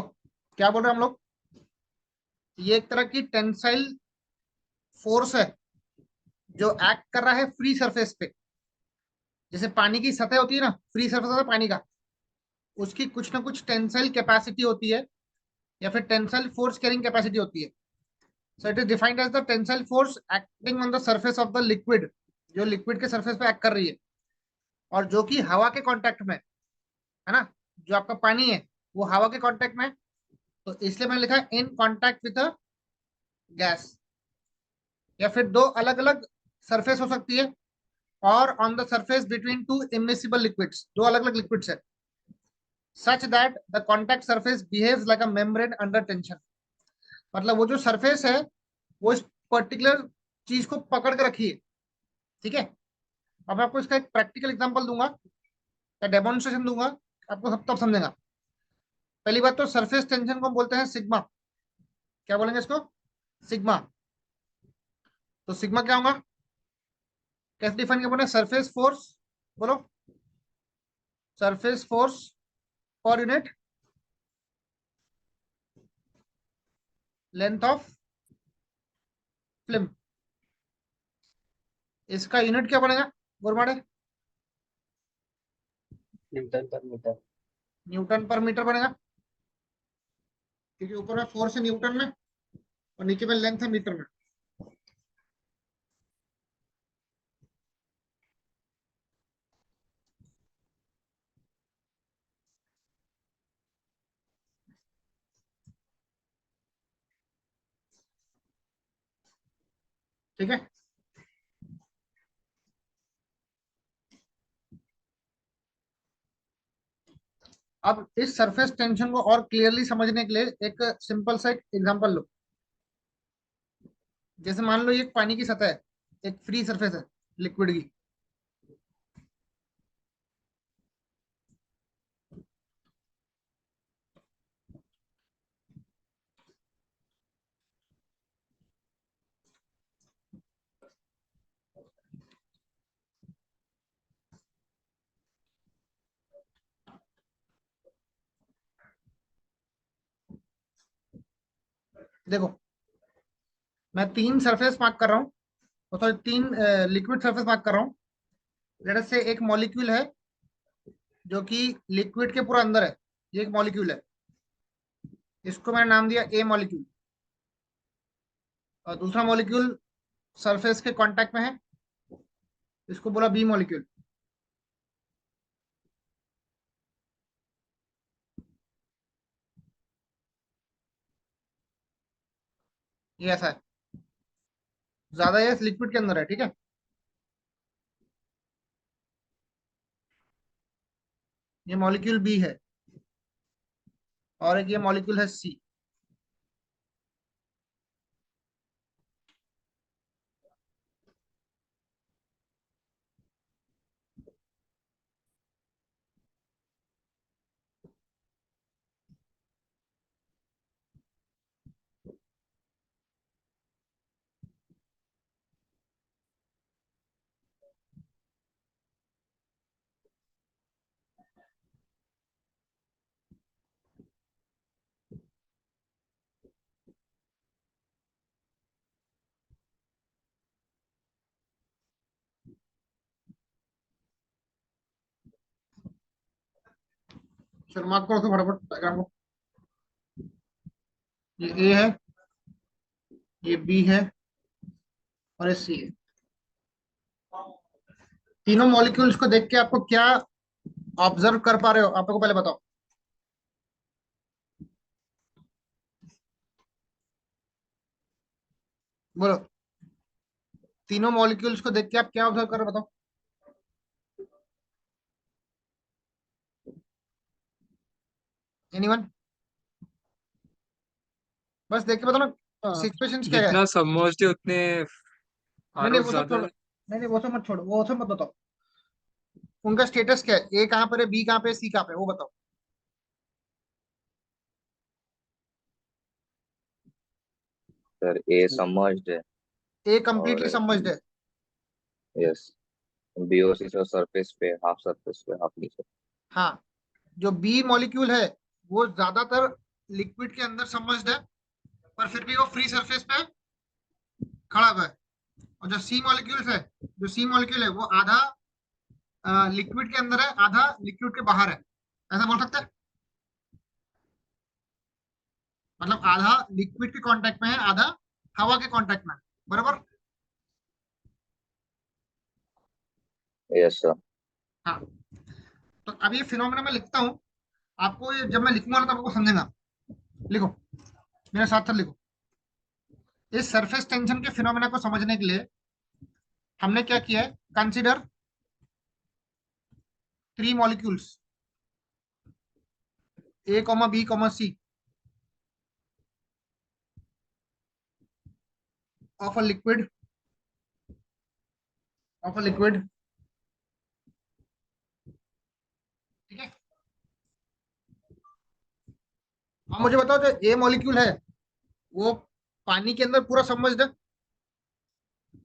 Speaker 1: क्या बोल रहे हैं हम लोग, ये एक तरह की टेंसाइल फोर्स है जो एक्ट कर रहा है फ्री सरफेस पे। जैसे पानी की सतह होती है ना, फ्री सरफेस होता है पानी का, उसकी कुछ ना कुछ टेंसाइल कैपेसिटी होती है या फिर टेंसाइल फोर्स कैरिंग कैपेसिटी होती है। So it is defined as the tensile force acting on the surface of the liquid, जो लिक्विड के सरफेस पे एक्ट कर रही है और जो कि हवा के कांटेक्ट में है ना। जो आपका पानी है वो हवा के कांटेक्ट में है, तो इसलिए मैंने लिखा है in contact with a gas. या फिर दो अलग अलग सरफेस हो सकती है, और on the surface between two immiscible liquids, दो अलग अलग लिक्विड्स है, such that the contact surface behaves like a membrane under tension. मतलब वो जो सरफेस है वो इस पर्टिकुलर चीज को पकड़ के रखी है, ठीक है। अब मैं आपको इसका एक प्रैक्टिकल एग्जांपल दूंगा या डेमोन्स्ट्रेशन दूंगा, आपको सब तब समझेगा। पहली बात तो सरफेस टेंशन को हम बोलते हैं सिग्मा। क्या बोलेंगे इसको? सिग्मा। तो सिग्मा क्या होगा, कैसे डिफाइन किया बोले? सरफेस फोर्स, बोलो, surface force per unit length of film. इसका यूनिट क्या बनेगा गुरमाड़े?
Speaker 2: न्यूटन पर मीटर।
Speaker 1: न्यूटन पर मीटर बनेगा, क्योंकि ऊपर में फोर्स है न्यूटन में और नीचे में लेंथ है मीटर में। ठीक है। अब इस सरफेस टेंशन को और क्लियरली समझने के लिए एक सिंपल सा एक एग्जांपल लो। जैसे मान लो ये एक पानी की सतह है, एक फ्री सरफेस है लिक्विड की। देखो मैं तीन सरफेस मार्क कर रहा हूँ, सॉरी तीन लिक्विड सरफेस मार्क कर रहा हूँ। लेट अस से एक मॉलिक्यूल है जो कि लिक्विड के पूरा अंदर है, ये एक मॉलिक्यूल है, इसको मैंने नाम दिया ए मॉलिक्यूल। और दूसरा मॉलिक्यूल सरफेस के कांटेक्ट में है, इसको बोला बी मॉलिक्यूल। ये ऐसा है, ज्यादा ये लिक्विड के अंदर है, ठीक है। ये मॉलिक्यूल बी है और एक ये मॉलिक्यूल है सी। चलो मार्क करो तो फटाफट डायग्राम को। ये ए है, ये बी है, और ये सी है। तीनों मॉलिक्यूल्स को देख के आपको क्या ऑब्जर्व कर पा रहे हो, आप लोग को पहले बताओ। बोलो, तीनों मॉलिक्यूल्स को देख के आप क्या ऑब्जर्व कर रहे हो, बताओ। एनीवन? बस देख के बताओ ना, सिचुएशंस क्या है।
Speaker 3: जितना सबमर्ज्ड है उतने
Speaker 1: नहीं नहीं
Speaker 3: आरओ
Speaker 1: वो सब
Speaker 3: ज्यादा
Speaker 1: छोड़ो,
Speaker 3: है।
Speaker 1: नहीं नहीं वो सब मत छोड़ो, वो सब मत बताओ। उनका स्टेटस क्या है, ए कहाँ पर है, बी कहाँ पे है, सी कहाँ पे है, वो बताओ।
Speaker 4: सर ए सबमर्ज्ड है
Speaker 1: ए कंप्लीटली
Speaker 4: और
Speaker 1: सबमर्ज्ड है।
Speaker 4: यस बीओसी से सरफेस पे, हाफ सरफेस पे, हाफ नीचे।
Speaker 1: हाँ, जो बी मॉलिक्यूल है वो ज्यादातर लिक्विड के अंदर सबमर्ज्ड है, पर फिर भी वो फ्री सरफेस पे खड़ा हुआ है। और जो सी मॉलिक्यूल्स है, जो सी मॉलिक्यूल है वो आधा लिक्विड के अंदर है, आधा लिक्विड के बाहर है, ऐसा बोल सकते हैं। मतलब आधा लिक्विड के कांटेक्ट में है, आधा हवा के कांटेक्ट में है, बराबर।
Speaker 4: Yes sir.
Speaker 1: हाँ, तो अब ये फिनोमेना मैं लिखता हूँ, आपको ये जब मैं लिखूंगा ना तो आपको समझेगा। लिखो, मेरे साथ साथ लिखो। इस सरफेस टेंशन के फिनोमेना को समझने के लिए हमने क्या किया है, consider three molecules A comma B comma C of a liquid, of a liquid, ठीक है। अब मुझे बताओ, जो ए मॉलिक्यूल है वो पानी के अंदर पूरा सबमर्ज्ड है,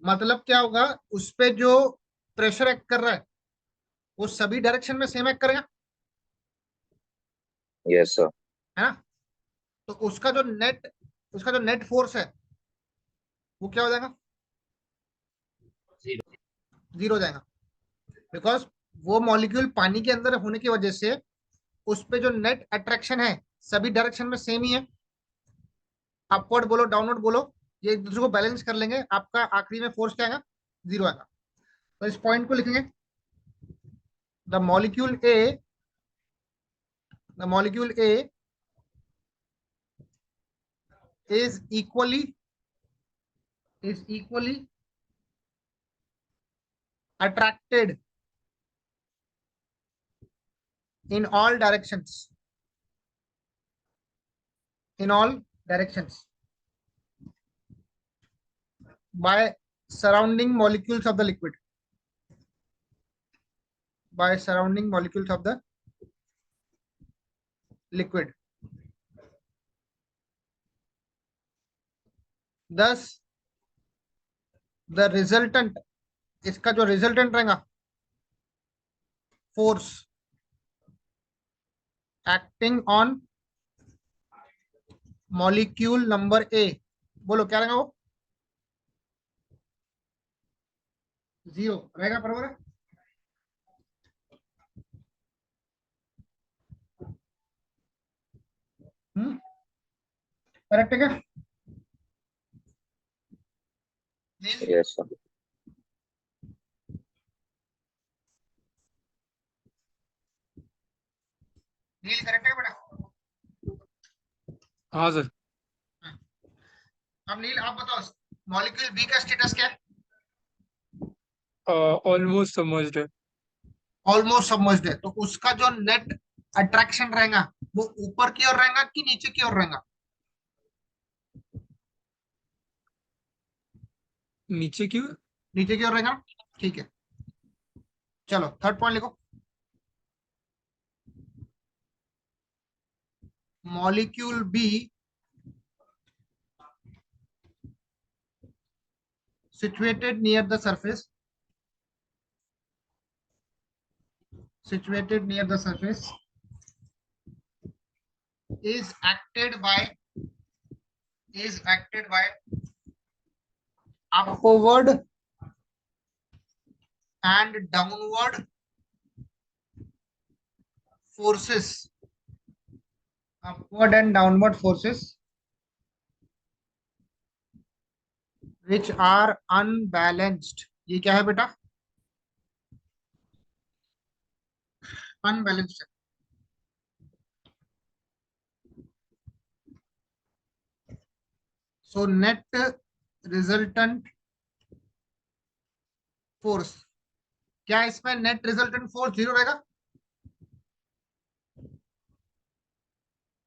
Speaker 1: मतलब क्या होगा, उस पे जो प्रेशर एक्ट कर रहा है वो सभी डायरेक्शन में सेम एक्ट करेगा,
Speaker 4: यस सर।
Speaker 1: है ना। तो उसका जो नेट फोर्स है वो क्या हो जाएगा,
Speaker 2: जीरो।
Speaker 1: जीरो हो जाएगा। बिकॉज वो मॉलिक्यूल पानी के अंदर होने की वजह से उस पे जो नेट अट्रैक्शन है सभी डायरेक्शन में सेम ही है। अपवर्ड बोलो डाउनवर्ड बोलो, ये एक दूसरे को बैलेंस कर लेंगे, आपका आखिरी में फोर्स क्या आएगा, जीरो आएगा। तो इस पॉइंट को लिखेंगे, the molecule A, the molecule A is equally attracted in all directions, in all directions by surrounding molecules of the liquid, by surrounding molecules of the liquid. Thus the resultant, इसका जो रिजल्टेंट रहेगा force acting on molecule number A, बोलो क्या रहेगा वो, जीरो रहेगा, बराबर है। करेक्ट है क्या?
Speaker 4: Yes sir.
Speaker 1: नील करेक्ट है बेटा?
Speaker 3: हाँ सर।
Speaker 1: अब नील आप बताओ, मॉलिक्यूल बी का स्टेटस क्या है?
Speaker 3: ऑलमोस्ट सबमर्ज्ड है।
Speaker 1: ऑलमोस्ट सबमर्ज्ड है, तो उसका जो नेट अट्रैक्शन रहेगा वो ऊपर की ओर रहेगा कि नीचे की ओर रहेगा?
Speaker 3: नीचे क्यों?
Speaker 1: नीचे की ओर रहेगा, ठीक है। चलो थर्ड पॉइंट लिखो, molecule B situated near the surface, situated near the surface is acted by, is acted by upward and downward forces upward and downward forces which are unbalanced, ये क्या है बेटा? Unbalanced. So net resultant force, क्या इसमें नेट रिजल्टेंट फोर्स जीरो रहेगा?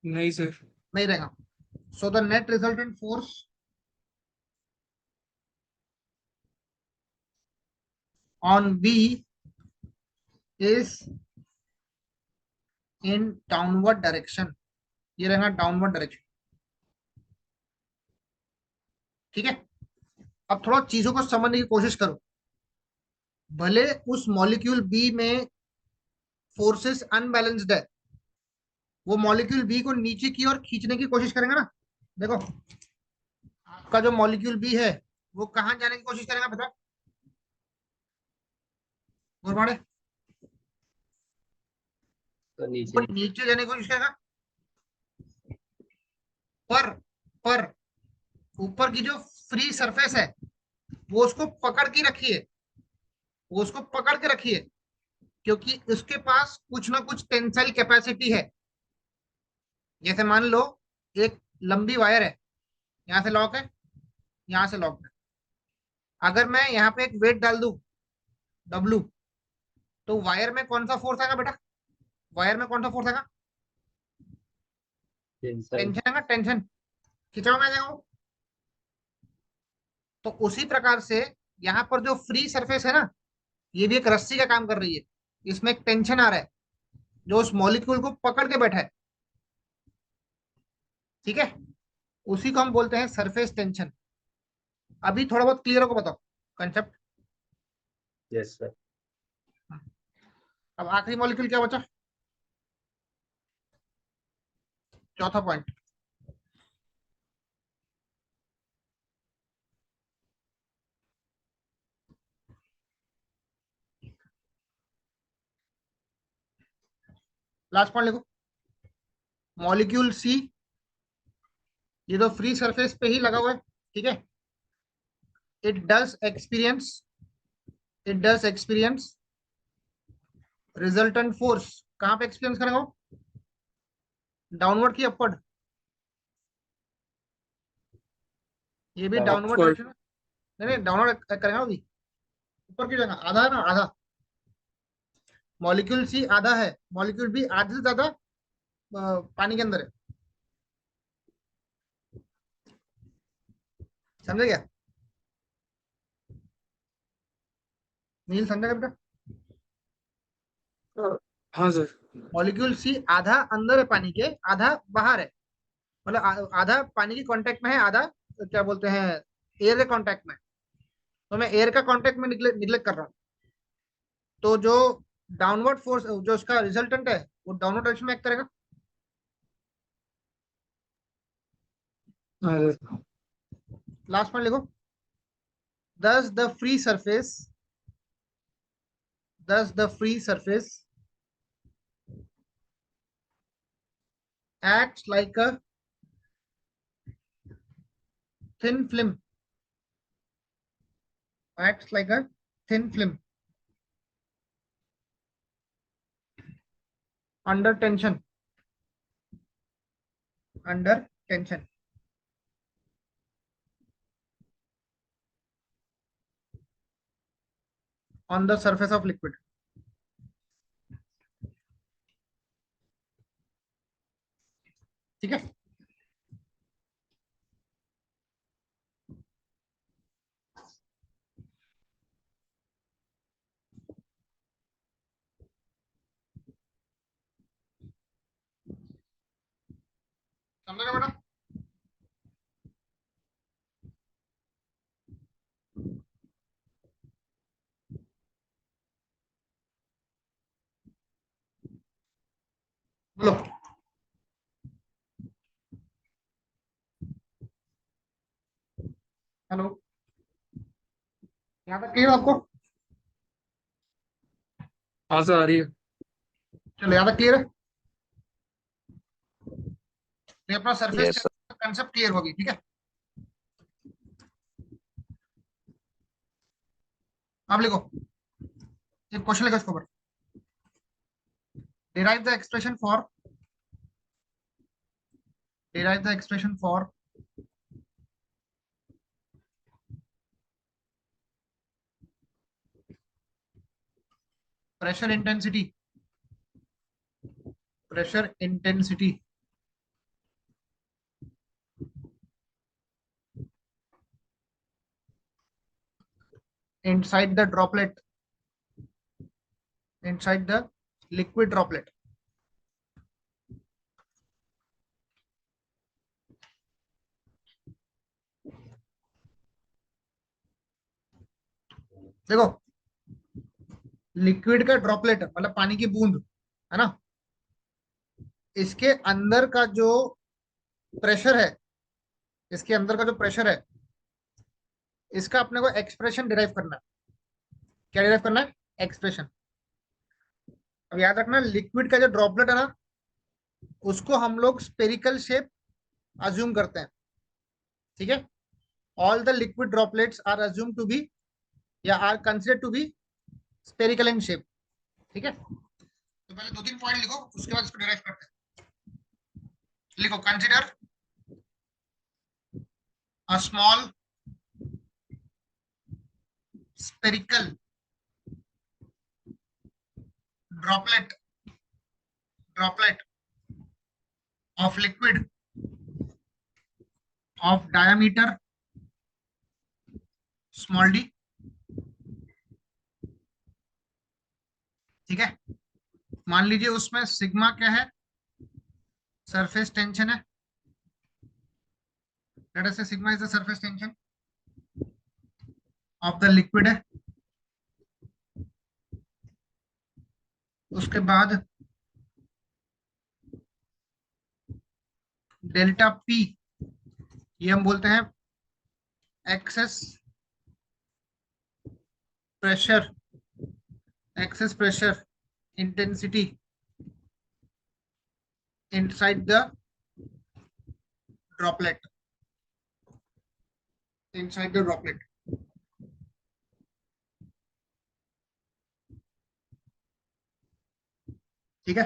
Speaker 3: नहीं सर।
Speaker 1: नहीं रहेगा। So the net resultant force on B is in downward direction, ये रहेगा डाउनवर्ड डायरेक्शन। ठीक है, अब थोड़ा चीजों को समझने की कोशिश करो। भले उस मॉलिक्यूल बी में फोर्सेस अनबैलेंस्ड है, वो मॉलिक्यूल बी को नीचे की ओर खींचने की कोशिश करेंगे ना। देखो, आपका जो मॉलिक्यूल बी है वो कहां जाने की कोशिश करेगा बता गुरबाड़े?
Speaker 2: तो
Speaker 1: वो
Speaker 2: नीचे।
Speaker 1: नीचे जाने की कोशिश करेगा। पर पर ऊपर की जो फ्री सरफेस है वो उसको पकड़ के रखिए, वो उसको पकड़ के रखिए, क्योंकि उसके पास कुछ ना कुछ टेंसाइल कैपेसिटी है। जैसे मान लो एक लंबी वायर है, यहाँ से लॉक है, यहाँ से लॉक है। अगर मैं यहाँ पे एक वेट डाल दूं डब्लू, तो वायर में कौन सा फोर्स आएगा बेटा? वायर में कौन सा फोर्स आएगा?
Speaker 2: टेंशन।
Speaker 1: टेंशन आएगा, टेंशन, खिंचाव में आ जाएगा वो। तो उसी प्रकार से यहाँ पर जो फ्री सरफेस है ना, ये भी एक रस्सी का काम कर रही है। इसमें एक टेंशन आ रहा है जो उस मॉलिक्यूल को पकड़ के बैठा है। ठीक है, उसी को हम बोलते हैं सरफेस टेंशन। अभी थोड़ा बहुत क्लियर होगा, बताओ कंसेप्ट।
Speaker 2: Yes sir.
Speaker 1: अब आखिरी मॉलिक्यूल क्या बचा? चौथा पॉइंट। लास्ट पॉइंट लिखो, मॉलिक्यूल सी, ये तो फ्री सरफेस पे ही लगा हुआ है। ठीक है, it does experience, it does experience resultant force. कहां पे एक्सपीरियंस करेगा वो? डाउनवर्ड की अपवर्ड? ये भी डाउनवर्ड
Speaker 3: अपवर्ड।
Speaker 1: डायरेक्शन में। नहीं नहीं, डाउनवर्ड करेगा वो भी। ऊपर की जगह आधा है ना, आधा। मॉलिक्यूल सी आधा है, मॉलिक्यूल बी आधे से ज्यादा पानी के अंदर है। समझे क्या? नील समझेगा बेटा?
Speaker 3: हाँ सर।
Speaker 1: मॉलिक्यूल सी आधा अंदर है पानी के, आधा बाहर है। मतलब आधा पानी के कांटेक्ट में है, आधा क्या बोलते हैं, एयर के कांटेक्ट में। तो मैं एयर का कांटेक्ट में निगलेक्ट कर रहा हूँ। तो जो डाउनवर्ड फोर्स, जो उसका रिजल्टेंट है, वो डाउनवर्ड डायरेक्शन में एक्ट करेगा।
Speaker 3: हाँ सर।
Speaker 1: लास्ट में लिखो, thus the free surface, thus the free surface acts like a thin film, acts like a thin film under tension, under tension, on the surface of liquid। ठीक है, समझेगा बेटा? बोलो। हेलो, यहाँ तक क्लियर आपको?
Speaker 3: हाँ सर, आ रही है।
Speaker 1: चलो, यहाँ तक क्लियर है। तो अपना surface
Speaker 4: Yes, sir.
Speaker 1: Concept clear होगी, ठीक है। अब लिखो, एक क्वेश्चन लिखो इसके ऊपर। Derive the expression for derive the expression for pressure intensity inside the liquid droplet. देखो, लिक्विड का ड्रॉपलेट मतलब पानी की बूंद है ना, इसके अंदर का जो प्रेशर है, इसके अंदर का जो प्रेशर है, इसका अपने को एक्सप्रेशन डिराइव करना है। क्या डिराइव करना है? एक्सप्रेशन। अब याद रखना, लिक्विड का जो ड्रॉपलेट है ना, उसको हम लोग स्पेरिकल शेप अज्यूम करते हैं, ठीक है। All the liquid droplets are assume to be या are considered to be spherical in shape, ठीक है। तो पहले 2-3 पॉइंट लिखो, उसके बाद इसको डिराइव करते हैं। लिखो, consider a small spherical droplet of liquid of diameter small d, ठीक है। मान लीजिए उसमें सिग्मा क्या है? सरफेस टेंशन है। लेट अस से sigma is the surface tension of the liquid है। उसके बाद डेल्टा पी, ये हम बोलते हैं excess pressure intensity inside the droplet ठीक है।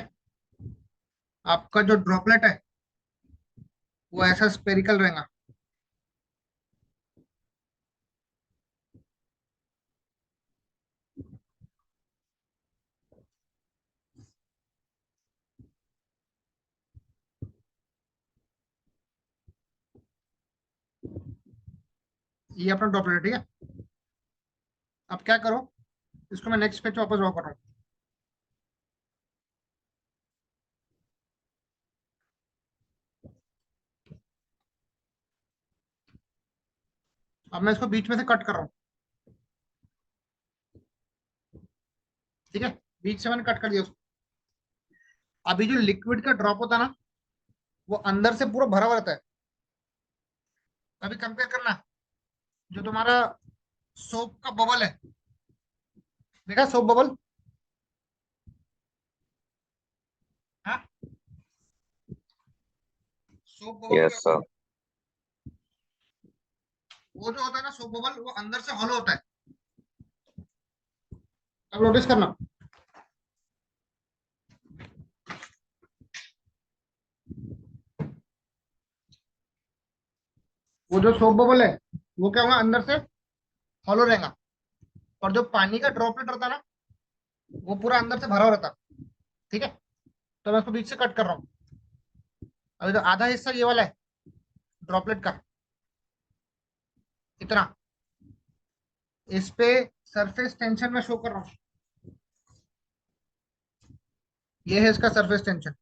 Speaker 1: आपका जो ड्रॉपलेट है वो ऐसा स्पेरिकल रहेगा, ये अपना ड्रॉपलेट, ठीक है। अब क्या करो, इसको मैं नेक्स्ट पेज पे वापस ड्रॉ कर रहा हूँ। अब मैं इसको बीच में से कट कर रहा हूँ, ठीक है। बीच से मैंने कट कर दिया उसको। अभी जो लिक्विड का ड्रॉप होता है ना, वो अंदर से पूरा भरा हुआ रहता है। अभी कंपेयर करना, जो तुम्हारा सोप का बबल है, देखा सोप बबल? हाँ, सोप बबल क्या
Speaker 4: yes,
Speaker 1: होता है?
Speaker 4: sir.
Speaker 1: वो जो होता है ना सोप बबल, वो अंदर से हॉलो होता है। अब नोटिस करना, वो जो सोप बबल है वो क्या होगा, अंदर से हॉलो रहेगा। और जो पानी का ड्रॉपलेट रहता है ना, वो पूरा अंदर से भरा हुआ रहता है, ठीक है। तो मैं इसको बीच से कट कर रहा हूँ। अभी तो आधा हिस्सा ये वाला है ड्रॉपलेट का, इतना। इस पे सरफेस टेंशन में शो कर रहा हूँ, ये है इसका सरफेस टेंशन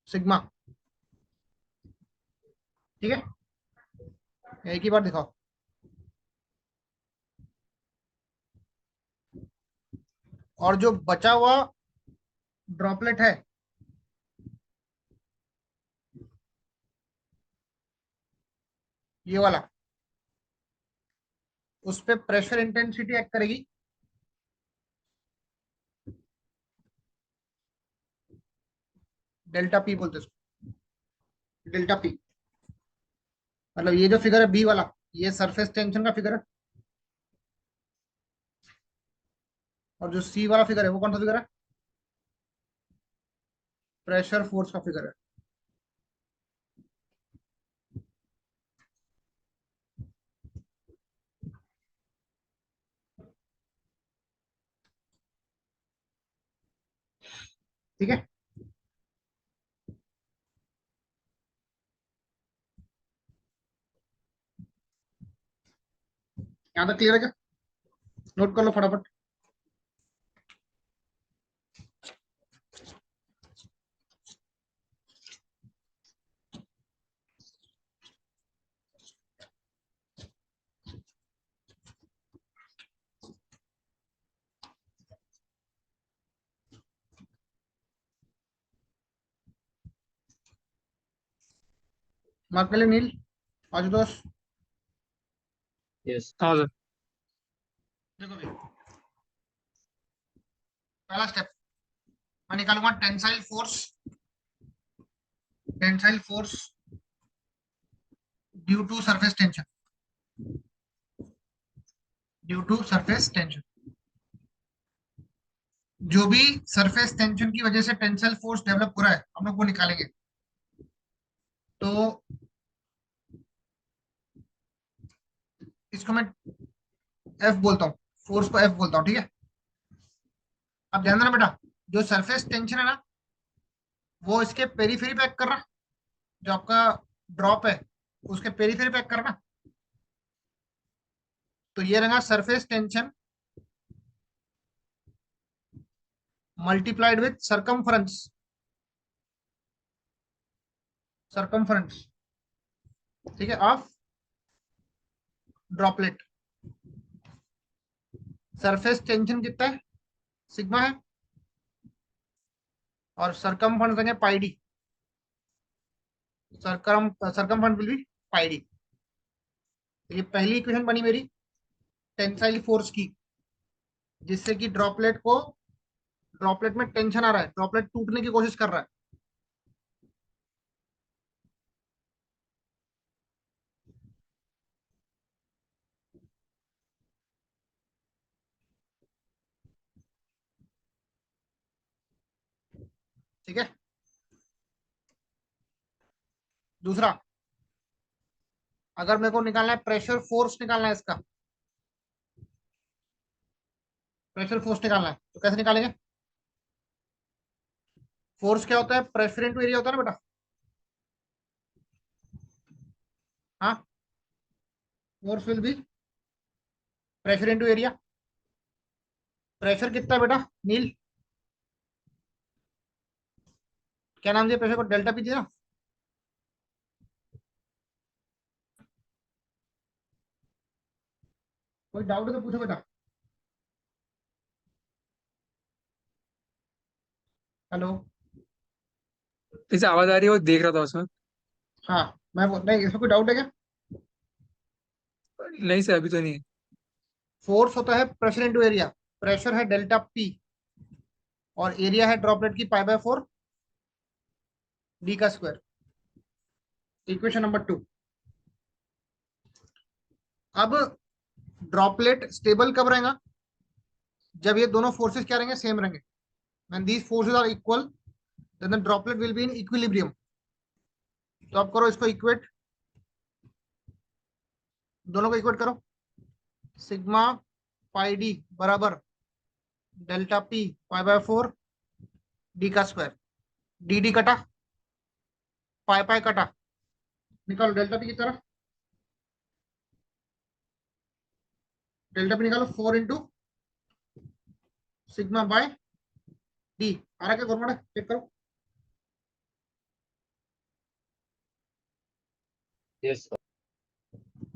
Speaker 1: सिग्मा, ठीक है। एक ही बार दिखाओ। और जो बचा हुआ ड्रॉपलेट है, ये वाला, उस पे प्रेशर इंटेंसिटी एक्ट करेगी। डेल्टा पी बोलते हैं इसको, डेल्टा पी। मतलब ये जो फिगर है बी वाला, ये सरफेस टेंशन का फिगर है, और जो सी वाला फिगर है वो कौन सा फिगर है? प्रेशर फोर्स का फिगर है। ठीक है, यहाँ तक क्लियर है क्या? नोट कर लो फटाफट। मार्क कर ले नील, आशुतोष।
Speaker 2: यस
Speaker 3: हाँ सर।
Speaker 1: देखो भाई, पहला स्टेप मैं निकालूंगा tensile force, tensile force due to surface tension, due to surface tension. जो भी सरफेस टेंशन की वजह से टेंसाइल फोर्स डेवलप हो रहा है हम लोग वो निकालेंगे। तो इसको मैं एफ बोलता हूँ, फोर्स को एफ बोलता हूँ, ठीक है। अब ध्यान देना बेटा, जो सरफेस टेंशन है ना, वो इसके पेरीफेरी पे एक्ट कर रहा, जो आपका ड्रॉप है उसके पेरीफेरी पे एक्ट कर रहा। तो ये रहेगा surface tension multiplied with circumference, circumference, ठीक है, ऑफ ड्रॉपलेट। सरफेस टेंशन कितना है? सिग्मा है, और सरकमफ्रेंस देंगे pi d, circumference will be pi d. ये पहली इक्वेशन बनी मेरी टेंसाइल फोर्स की, जिससे कि ड्रॉपलेट को, ड्रॉपलेट में टेंशन आ रहा है, ड्रॉपलेट टूटने की कोशिश कर रहा है। ठीक है, दूसरा, अगर मेरे को निकालना है प्रेशर फोर्स, निकालना है इसका, प्रेशर फोर्स निकालना है, तो कैसे निकालेंगे? फोर्स क्या होता है? प्रेशर इंटू एरिया होता है ना बेटा। हाँ, force will be pressure into area. Pressure कितना है बेटा नील? क्या नाम दिया प्रेशर को? डेल्टा पी दिया। कोई डाउट है तो पूछो बेटा। हेलो।
Speaker 3: जैसे आवाज आ रही है वो देख रहा था उसमें।
Speaker 1: हाँ, नहीं, इसमें कोई डाउट है क्या?
Speaker 3: नहीं सर अभी तो नहीं।
Speaker 1: फोर्स होता है प्रेशर इंटू एरिया, प्रेशर है डेल्टा पी, और एरिया है ड्रॉपलेट की पाई बाय 4 डी का स्क्वायर। Equation number 2। अब ड्रॉपलेट स्टेबल कब रहेगा? जब ये दोनों फोर्सेस क्या रहेंगे? सेम रहेंगे। When these forces are equal then the droplet will be in equilibrium. तो आप करो इसको इक्वेट, दोनों को इक्वेट करो। सिग्मा पाई डी बराबर delta p pi by 4 d का स्क्वायर। डी डी कटा, पाई पाई कटा, निकालो डेल्टा पी की तरफ। डेल्टा पी निकालो, 4 इंटू सिग्मा बाय डी। आ रहा क्या गवर्नमेंट? चेक करो।
Speaker 2: यस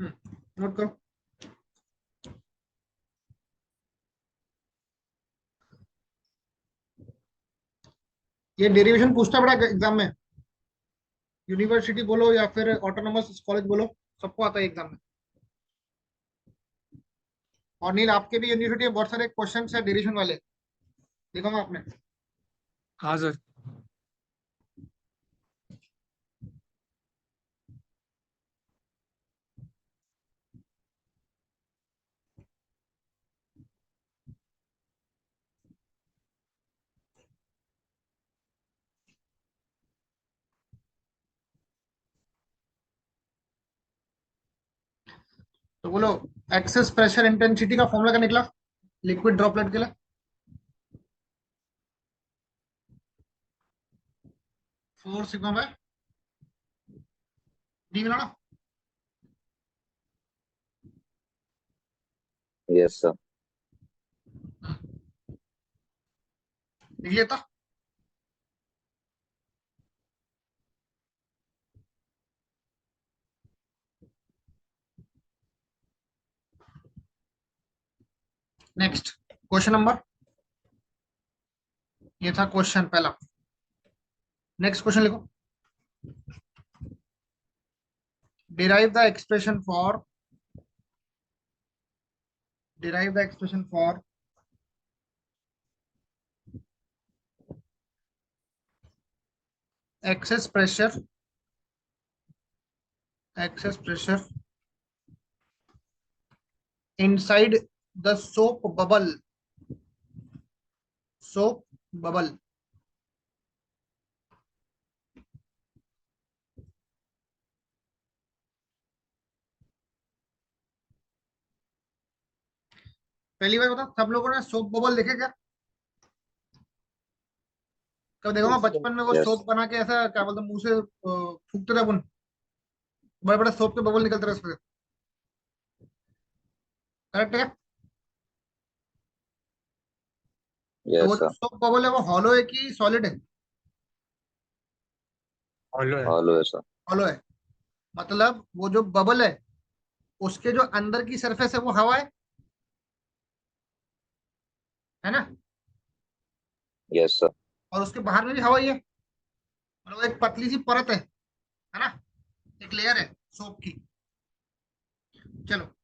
Speaker 1: नोट करो। ये डेरिवेशन पूछता बड़ा एग्जाम में, यूनिवर्सिटी बोलो या फिर ऑटोनोमस कॉलेज बोलो, सबको आता है एग्जाम में। और नील, आपके भी यूनिवर्सिटी में बहुत सारे क्वेश्चन है डेरिवेशन वाले, देखोगे आपने।
Speaker 3: हाँ सर।
Speaker 1: तो बोलो एक्सेस प्रेशर इंटेंसिटी का फॉर्मूला क्या निकला लिक्विड ड्रॉपलेट के लिए? 4 सिग्मा बाय डी मिला ना?
Speaker 4: Yes, sir.
Speaker 1: लिख लिया था? नेक्स्ट क्वेश्चन नंबर, ये था क्वेश्चन पहला। नेक्स्ट क्वेश्चन लिखो। derive the expression for derive the expression for excess pressure inside the soap bubble पहली बार बता, सब लोगों ने सोप बबल देखे क्या? कब देखो ना
Speaker 2: Yes, sir.
Speaker 1: बचपन में वो
Speaker 4: Yes.
Speaker 1: सोप बना के ऐसा क्या बोलते हैं, मुंह से फूकते थे अपन, बड़े बड़े सोप के बबल निकलते रहे उसमें। करेक्ट है? तो वो
Speaker 4: Yes,
Speaker 1: जो
Speaker 4: sir.
Speaker 1: सोप बबल है वो हॉलो है कि सॉलिड है?
Speaker 3: हॉलो है।
Speaker 4: Hollow है, sir.
Speaker 1: हॉलो है। मतलब वो जो बबल है उसके जो अंदर की सरफेस है वो हवा है ना?
Speaker 4: Yes, sir.
Speaker 1: और उसके बाहर में भी हवा ही है, मतलब एक पतली सी परत है ना, एक लेयर है सोप की। चलो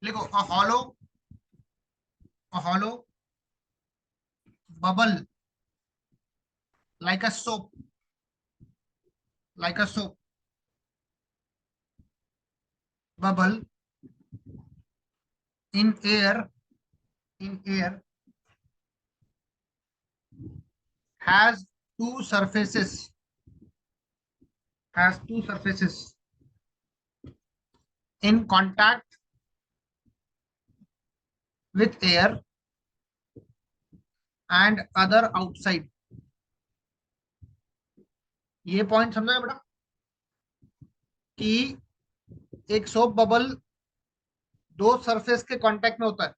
Speaker 1: लिखो a hollow bubble like a soap like a soap bubble in air has two surfaces in contact with air and other outside। ये पॉइंट समझा बेटा कि एक सोप बबल दो सरफेस के कांटेक्ट में होता है।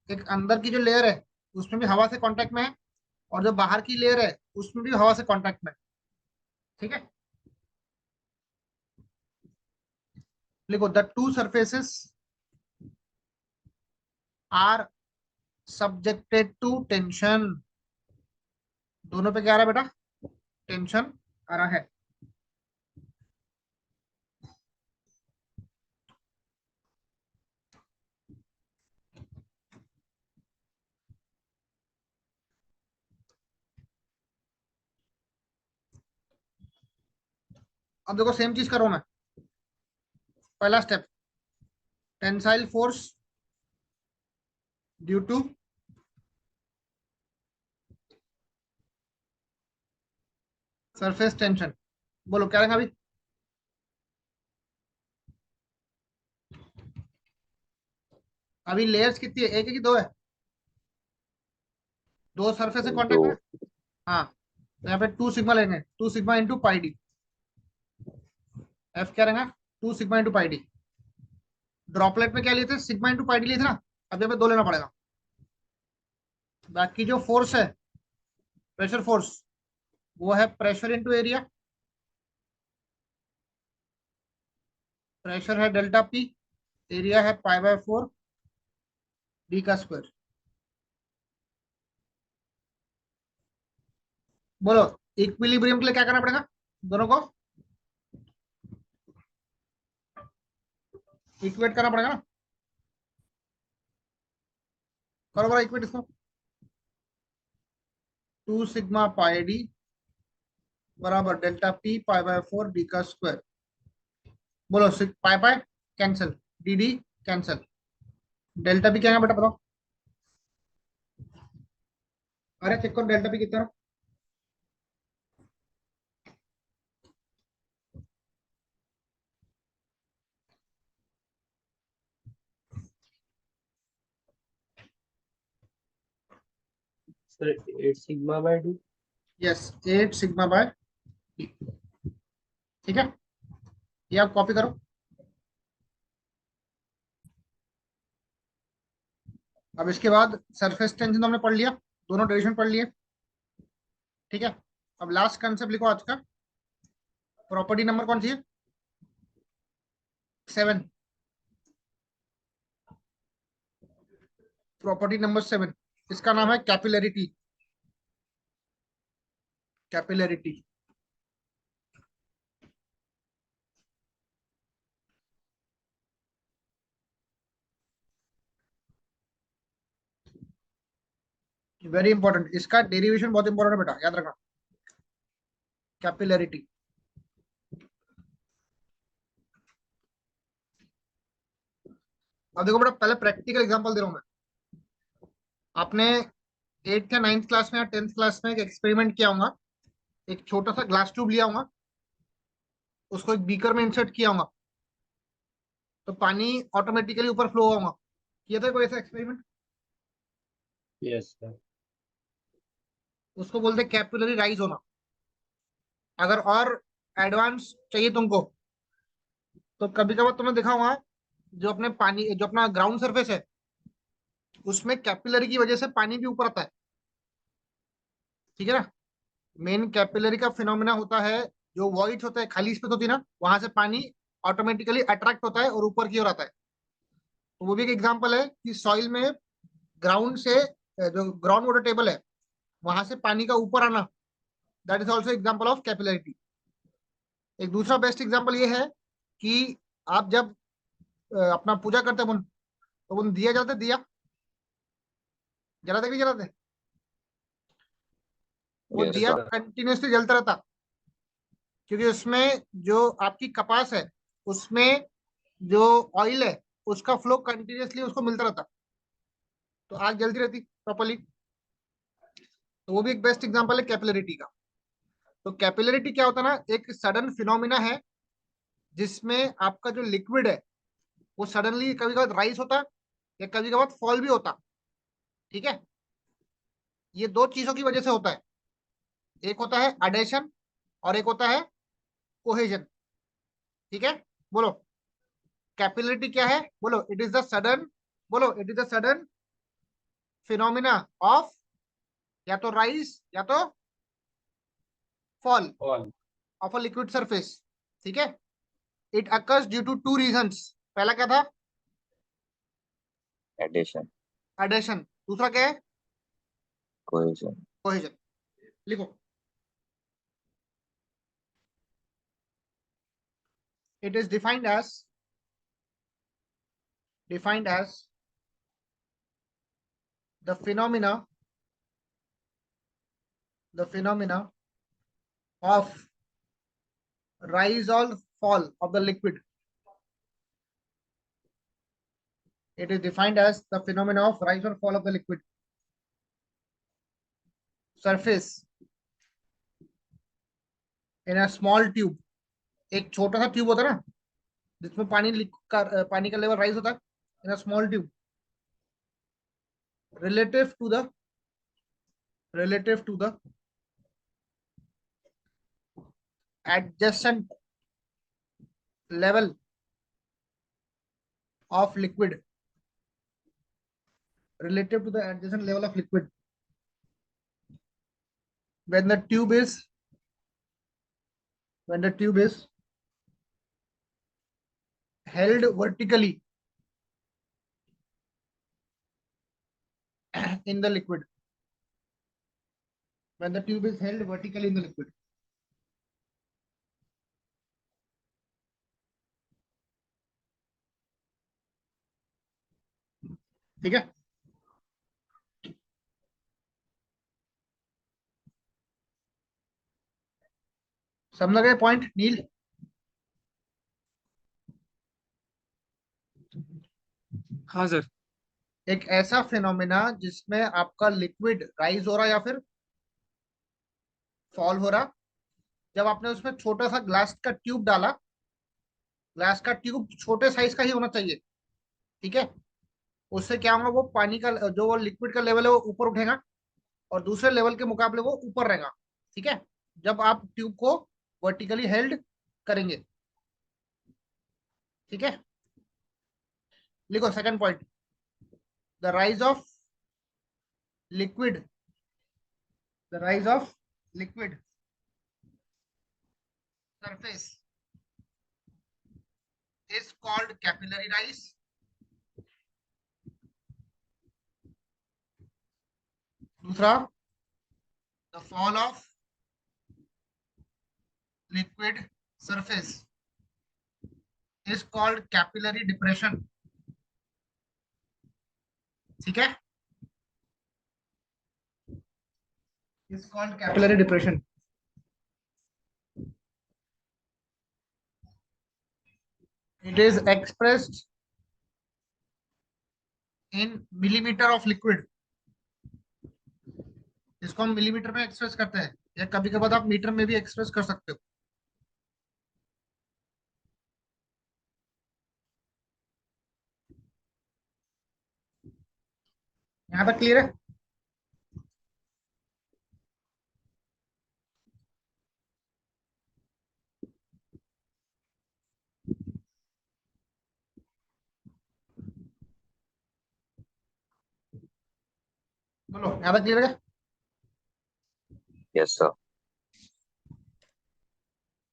Speaker 1: एक अंदर की जो लेयर है उसमें भी हवा से कांटेक्ट में है, और जो बाहर की लेयर है उसमें भी हवा से कांटेक्ट में है। ठीक है, लिखो the two surfaces are subjected to tension. दोनों पे क्या आ रहा है बेटा? टेंशन आ रहा है। अब देखो सेम चीज कर रहा हूं मैं। पहला step, tensile force due to surface tension. बोलो क्या रहेगा अभी? अभी लेयर्स कितनी है, एक है कि दो है? दो सरफेस से कांटेक्ट में।
Speaker 4: दो.
Speaker 1: हाँ, तो यहाँ पे 2 सिग्मा लेंगे, 2 sigma into pi D. F क्या रहेगा? 2 sigma into pi D. Droplet में क्या लिए थे? सिग्मा इंटू पाई डी लिए थे ना, अब यहाँ पे 2 लेना पड़ेगा। बाकी जो फोर्स है, प्रेशर फोर्स, वो है प्रेशर इंटू एरिया। प्रेशर है डेल्टा पी, एरिया है पाई बाय 4 डी का स्क्वायर। बोलो इक्विलिब्रियम के लिए क्या करना पड़ेगा दोनों को? इक्वेट करना पड़ेगा ना। करो बड़ा इक्वेट इसको। 2 सिग्मा पाई डी बराबर delta p pi by 4 d का स्क्वायर। बोलो pi pi cancel, d d cancel. Delta p क्या है बेटा बताओ? अरे चेक करो डेल्टा पी कितना।
Speaker 2: Sir 8 sigma by d.
Speaker 1: Yes, 8 sigma by d. ठीक है, ये आप कॉपी करो। अब इसके बाद सरफेस टेंशन तो हमने पढ़ लिया, दोनों डायरेक्शन पढ़ लिए। ठीक है, अब लास्ट कंसेप्ट लिखो आज का। प्रॉपर्टी नंबर कौन सी है? 7। प्रॉपर्टी नंबर 7, इसका नाम है कैपिलरिटी। कैपिलरिटी। वेरी इंपॉर्टेंट, इसका डेरिवेशन बहुत इंपॉर्टेंट है बेटा, याद रखना। कैपिलरिटी। अब देखो बेटा, पहले प्रैक्टिकल एग्जांपल दे रहा हूं मैं। आपने 8th या 9th क्लास में या 10th क्लास में एक एक्सपेरिमेंट किया होगा। एक छोटा सा ग्लास ट्यूब लिया होगा, उसको एक बीकर में इंसर्ट किया होगा, तो पानी ऑटोमेटिकली ऊपर फ्लो होगा। किया था कोई ऐसा एक्सपेरिमेंट?
Speaker 2: Yes sir.
Speaker 1: उसको बोलते हैं कैपिलरी राइज होना। अगर और एडवांस चाहिए तुमको, तो कभी कभार तुमने देखा होगा, जो अपने पानी, जो अपना ग्राउंड सरफेस है, उसमें कैपिलरी की वजह से पानी भी ऊपर आता है। ठीक है ना? मेन कैपिलरी का फिनोमिना होता है, जो वॉइड होता है, खाली स्पेस होती है ना, वहां से पानी ऑटोमेटिकली अट्रैक्ट होता है और ऊपर की ओर आता है। तो वो भी एक एग्जांपल है कि सॉइल में ग्राउंड से, जो ग्राउंड वाटर टेबल है, वहां से पानी का ऊपर आना, that is also example of capillarity. एक दूसरा बेस्ट एग्जाम्पल ये है कि आप जब अपना पूजा करते हैं, तो उन दिया जाते, दिया जलाते कि नहीं जलाते? वो
Speaker 4: Yes,
Speaker 1: दिया
Speaker 4: sir.
Speaker 1: कंटिन्यूसली जलता रहता, क्योंकि उसमें जो आपकी कपास है, उसमें जो ऑयल है, उसका फ्लो कंटिन्यूसली उसको मिलता रहता, तो आग जलती रहती प्रॉपरली। तो वो भी एक बेस्ट एग्जांपल है कैपिलरिटी का। तो कैपिलरिटी क्या होता है ना, एक सडन फिनोमिना है, जिसमें आपका जो लिक्विड है, वो सडनली कभी कभार राइज होता है या कभी कभार फॉल भी होता। ठीक है, ये दो चीजों की वजह से होता है। एक होता है अडेशन और एक होता है कोहेजन। ठीक है, बोलो कैपिलरिटी क्या है? बोलो, इट इज द सडन, बोलो it is the sudden phenomena of, या तो राइज या तो fall
Speaker 2: all.
Speaker 1: Of a liquid surface. ठीक है, it occurs due to two reasons. पहला क्या था?
Speaker 4: Addition,
Speaker 1: adhesion. दूसरा क्या है?
Speaker 4: cohesion.
Speaker 1: कोहेजन। लिखो, it is defined as the phenomena of rise or fall of the liquid. It is defined as the phenomena of rise or fall of the liquid surface in a small tube. एक छोटा सा ट्यूब होता है ना, जिसमें पानी का लेवल राइज होता है, in a small tube, relative to the relative to the adjacent level of liquid, relative to the adjacent level of liquid, when the tube is held vertically in the liquid. When the tube is held vertically in the liquid. ठीक है, समझ गए पॉइंट नील?
Speaker 3: हाँ सर।
Speaker 1: एक ऐसा फिनोमिना जिसमें आपका लिक्विड राइज हो रहा या फिर फॉल हो रहा, जब आपने उसमें छोटा सा ग्लास का ट्यूब डाला। ग्लास का ट्यूब छोटे साइज का ही होना चाहिए। ठीक है, उससे क्या होगा, वो पानी का जो वो लिक्विड का लेवल है वो ऊपर उठेगा, और दूसरे लेवल के मुकाबले वो ऊपर रहेगा। ठीक है, जब आप ट्यूब को वर्टिकली हेल्ड करेंगे। ठीक है, लिखो second point, the rise of liquid, the rise of liquid surface is called capillary rise. दूसरा, the fall of liquid surface is called capillary depression. ठीक है, is called capillary depression. It is expressed in millimeter of liquid. इसको हम मिलीमीटर में एक्सप्रेस करते हैं, या कभी कभार आप मीटर में भी एक्सप्रेस कर सकते हो। यहाँ तक क्लियर है? बोलो, यहाँ तक क्लियर है?
Speaker 4: Yes, sir.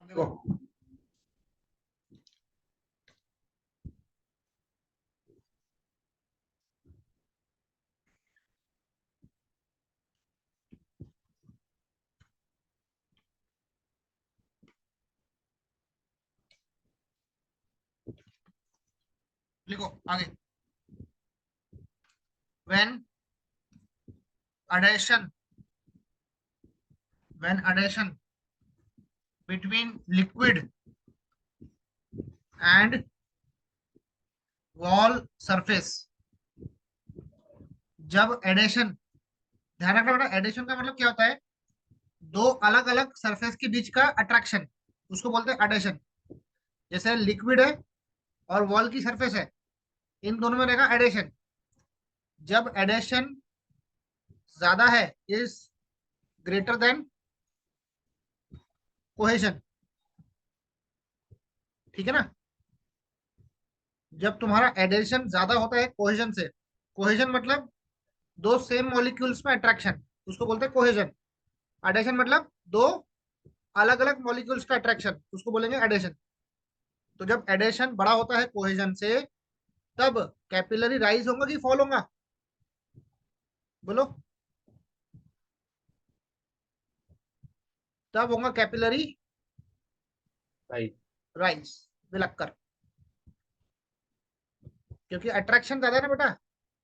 Speaker 1: देखो, लिखो आगे, when adhesion, when adhesion between liquid and wall surface, जब एडेशन, ध्यान रखना बेटा, एडेशन का मतलब क्या होता है? दो अलग अलग सरफेस के बीच का अट्रैक्शन, उसको बोलते हैं एडेशन। जैसे लिक्विड है और वॉल की सरफेस है, इन दोनों में रहेगा एडेशन। जब एडेशन ज्यादा है, इज ग्रेटर देन कोहेशन। ठीक है ना? जब तुम्हारा एडेशन ज्यादा होता है कोहेशन से, कोहेशन मतलब दो सेम मॉलिक्यूल्स में अट्रैक्शन, उसको बोलते हैं कोहेशन। एडेशन मतलब दो अलग अलग मॉलिक्यूल्स का अट्रैक्शन, उसको बोलेंगे एडेशन। तो जब एडेशन बड़ा होता है कोहेशन से, तब कैपिलरी राइज होगा कि फॉल होगा? बोलो, तब होगा कैपिलरी
Speaker 2: राइट।
Speaker 1: राइज, मिलकर। क्योंकि अट्रैक्शन ज्यादा है ना बेटा,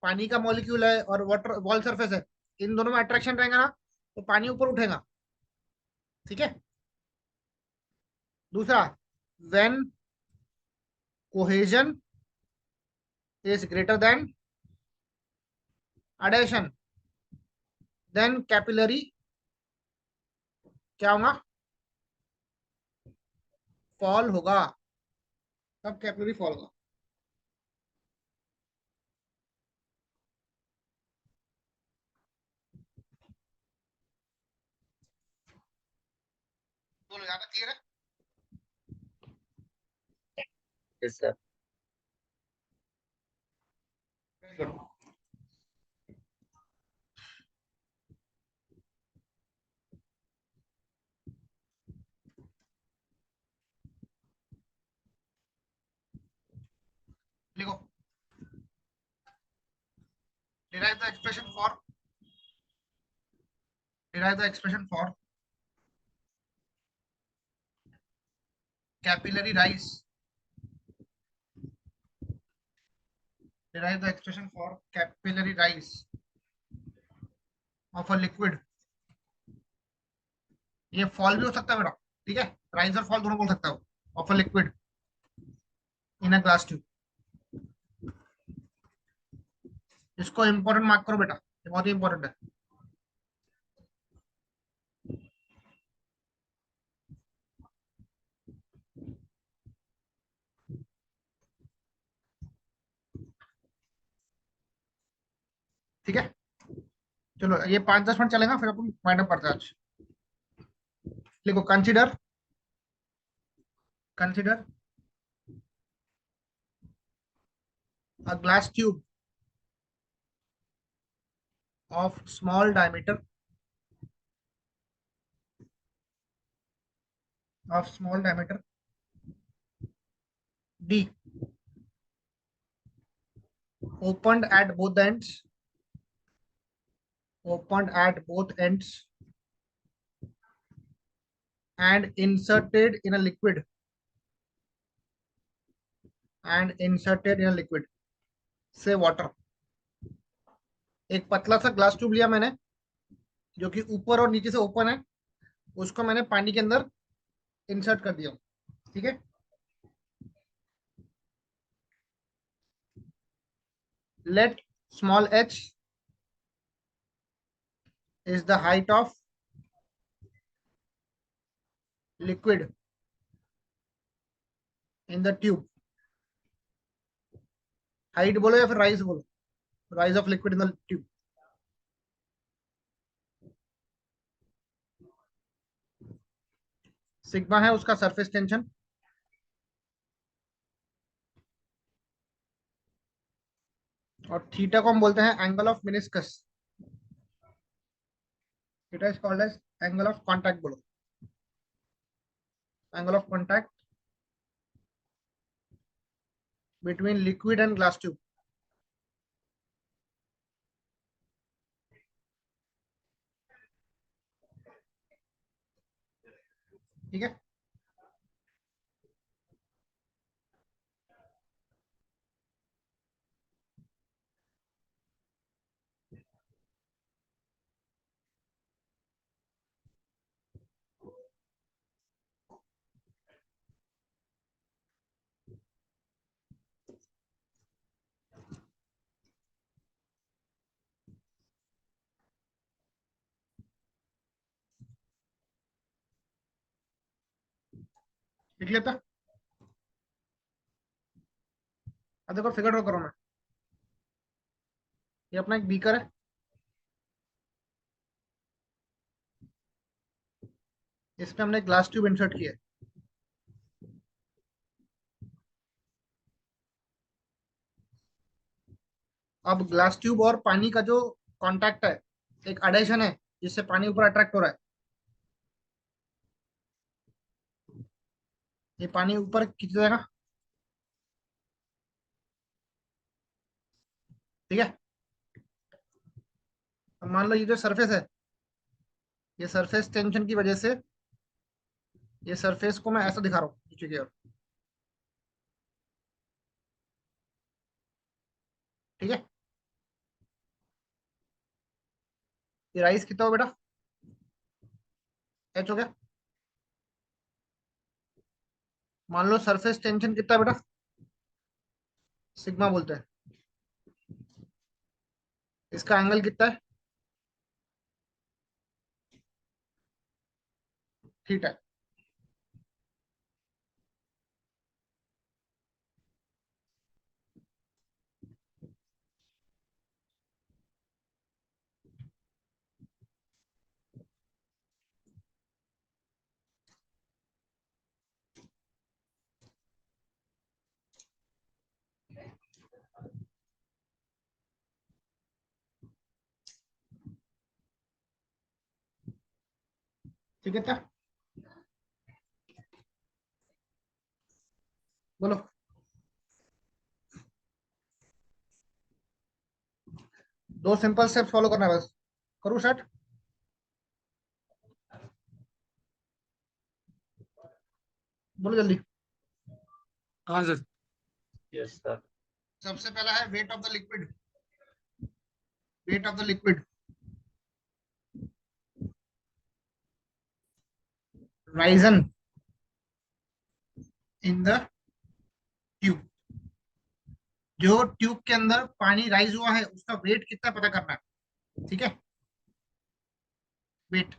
Speaker 1: पानी का मॉलिक्यूल है और वाटर वॉल सरफेस है, इन दोनों में अट्रैक्शन रहेगा ना, तो पानी ऊपर उठेगा। ठीक है। दूसरा, when cohesion is greater than adhesion, then capillary क्या होगा? फॉल होगा। तब कैपिलरी फॉल होगा। बोलो, ज्यादा क्लियर है?
Speaker 2: Yes sir.
Speaker 1: Very good. लिखो, derive the expression for, derive the expression for capillary rise, derive the expression for capillary rise of a liquid। ये फॉल भी हो सकता है बेटा, ठीक है, राइज और फॉल दोनों बोल सकता हो, of a liquid in a glass tube. इसको इंपॉर्टेंट मार्क करो बेटा, ये बहुत ही इंपॉर्टेंट है। ठीक है, चलो ये 5-10 मिनट चलेगा, फिर अपन वाइंड अप करते हैं आज। लिखो consider, consider a glass tube of small diameter, of small diameter D, opened at both ends, opened at both ends and inserted in a liquid, and inserted in a liquid, say water। एक पतला सा ग्लास ट्यूब लिया मैंने, जो कि ऊपर और नीचे से ओपन है, उसको मैंने पानी के अंदर इंसर्ट कर दिया। ठीक है, let small h is the height of liquid in the tube। Height बोलो या फिर राइज बोलो, rise of liquid in the tube. Sigma है उसका सरफेस टेंशन, और थीटा को हम बोलते हैं angle of meniscus. Theta is called as angle of contact, बोलो angle of contact between liquid and glass tube. ठीक है, लिख लेता। अब देखो फिगर ड्रॉ करो। मैं ये अपना एक बीकर है, इसमें हमने ग्लास ट्यूब इंसर्ट किया है। अब ग्लास ट्यूब और पानी का जो कांटेक्ट है, एक अडेशन है जिससे पानी ऊपर अट्रैक्ट हो रहा है। ये पानी ऊपर खींच जाएगा। ठीक है, अब मान लो ये जो सरफेस है, ये सरफेस टेंशन की वजह से ये सरफेस को मैं ऐसा दिखा रहा हूँ नीचे की ओर। ठीक है, ये राइस कितना हो बेटा, एच हो गया। मान लो सरफेस टेंशन कितना है बेटा, सिग्मा बोलते हैं। इसका एंगल कितना है, थीटा। ठीक है, क्या बोलो। दो सिंपल स्टेप फॉलो करना है बस, करूँ स्टार्ट। बोलो जल्दी।
Speaker 3: हाँ सर।
Speaker 2: Yes sir.
Speaker 1: सबसे पहला है weight of the liquid, weight of the liquid risen in the tube. जो ट्यूब के अंदर पानी राइज हुआ है उसका वेट कितना पता करना है। ठीक है, वेट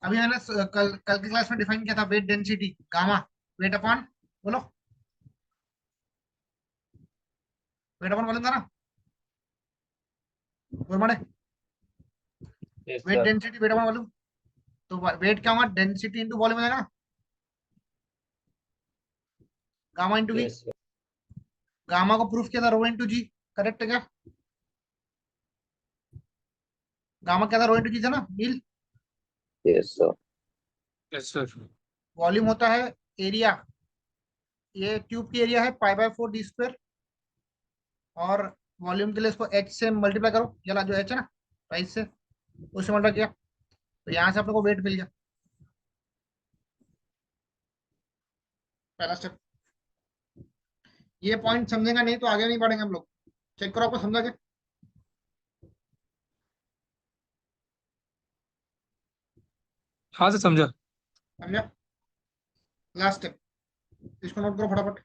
Speaker 1: अभी मैंने कल कल की क्लास में डिफाइन किया था, weight density gamma, weight upon, बोलो वेट अपॉन वॉल्यूम था ना, बोल मारे।
Speaker 2: Yes,
Speaker 1: weight
Speaker 2: sir.
Speaker 1: Density weight upon volume, तो वेट क्या होगा, डेंसिटी इंटू वॉल्यूम हो जाएगा ना, gamma into v.
Speaker 2: Yes, sir.
Speaker 1: Gamma को प्रूफ किया था रो इंटू जी, करेक्ट है क्या? गामा क्या था, रो इंटू जी था ना नील।
Speaker 4: Yes, sir.
Speaker 3: Yes sir.
Speaker 1: Volume होता है एरिया, ये ट्यूब की एरिया है पाई बाय 4 डी स्क्वायर, और वॉल्यूम के लिए इसको एच से मल्टीप्लाई करो, जला जो एच है ना राइट से, उससे मल्टीप्लाई किया, तो यहाँ से अपने को वेट मिल गया, पहला स्टेप। ये पॉइंट समझेगा नहीं तो आगे नहीं बढ़ेंगे हम लोग, चेक करो आपको समझा क्या?
Speaker 3: हाँ सर समझा।
Speaker 1: समझा? लास्ट स्टेप, इसको नोट करो फटाफट।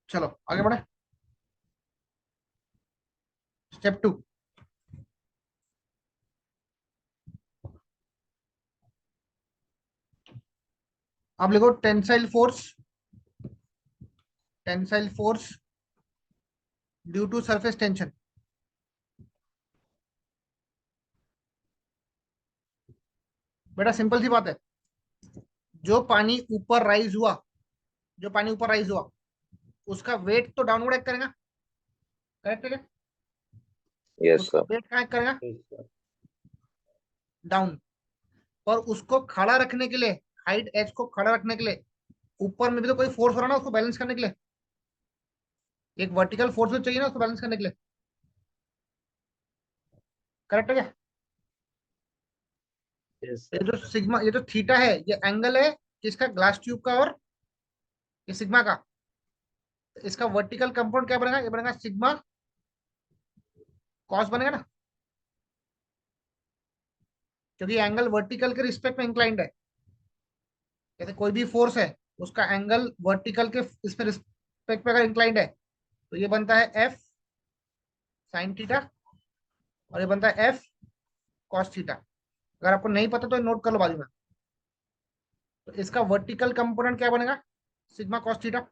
Speaker 1: चलो आगे बढ़े, स्टेप 2। आप लिखो tensile force, tensile force due to surface tension. बेटा सिंपल सी बात है, जो पानी ऊपर राइज हुआ, जो पानी ऊपर राइज हुआ उसका वेट तो डाउनवर्ड एक्ट करेगा, करेक्ट है क्या?
Speaker 4: Yes,
Speaker 1: उसका
Speaker 4: sir.
Speaker 1: वेट कहाँ act करेगा,
Speaker 2: Yes, sir.
Speaker 1: डाउन। पर उसको खड़ा रखने के लिए, हाइट एच को खड़ा रखने के लिए ऊपर में भी तो कोई फोर्स हो रहा है ना उसको बैलेंस करने के लिए, एक वर्टिकल फोर्स तो चाहिए ना उसको बैलेंस करने के लिए, करेक्ट है क्या?
Speaker 2: Yes,
Speaker 1: ये
Speaker 2: sir.
Speaker 1: जो सिग्मा, ये जो थीटा है, ये एंगल है किसका, ग्लास ट्यूब का, और ये सिग्मा का। इसका वर्टिकल कंपाउंड क्या बनेगा, ये बनेगा सिग्मा कॉस बनेगा ना, क्योंकि एंगल वर्टिकल के रिस्पेक्ट में इंक्लाइंड है। जैसे कोई भी फोर्स है, उसका एंगल वर्टिकल के इसमें रिस्पेक्ट में अगर इंक्लाइंड है, तो ये बनता है एफ साइन थीटा, और ये बनता है एफ कॉस थीटा। अगर आपको नहीं पता तो नोट कर लो बाजू में। तो इसका वर्टिकल कंपोनेंट क्या बनेगा, सिग्मा कॉस थीटा।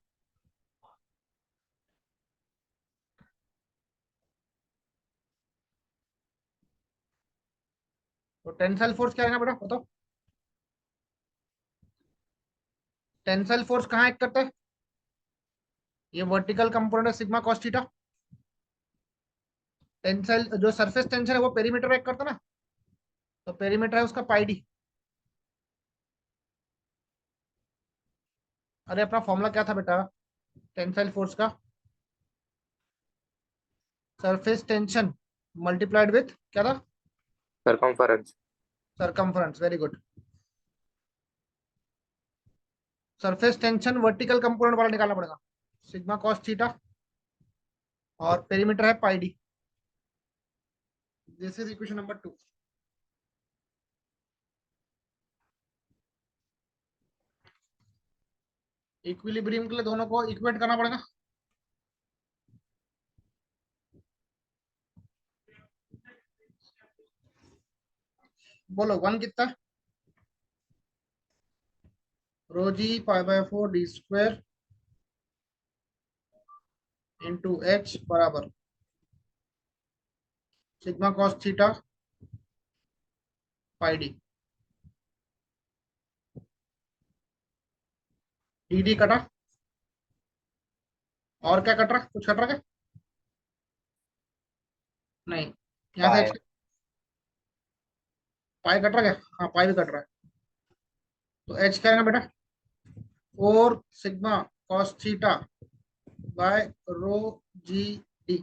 Speaker 1: तो टेंसाइल फोर्स क्या आएगा बेटा बताओ, टेंसाइल फोर्स कहाँ एक्ट करता है, ये वर्टिकल कंपोनेंट है सिग्मा कॉस थीटा। टेंसाइल जो सरफेस टेंशन है वो पेरीमीटर एक्ट करता है ना, तो पेरीमीटर है उसका पाई डी। अरे अपना फॉर्मूला क्या था बेटा टेंसाइल फोर्स का, सरफेस टेंशन मल्टीप्लाइड विथ क्या था,
Speaker 4: Circumference.
Speaker 1: Circumference, very good. Surface tension vertical component वाला निकालना पड़ेगा, सिग्मा कॉस थीटा, और पेरीमीटर है pi d. This is equation number 2। Equilibrium के लिए दोनों को इक्वेट करना पड़ेगा। बोलो वन कितना, rho g pi by 4 d square into h बराबर sigma cos theta pi d. D d कटा, और क्या कट रहा, कुछ कट रहा क्या, नहीं, यहाँ से
Speaker 2: Pi.
Speaker 1: एच, पाई कट रहा क्या, हाँ पाई भी कट रहा है, तो एच क्या आएगा बेटा, 4 sigma cos theta by rho g d,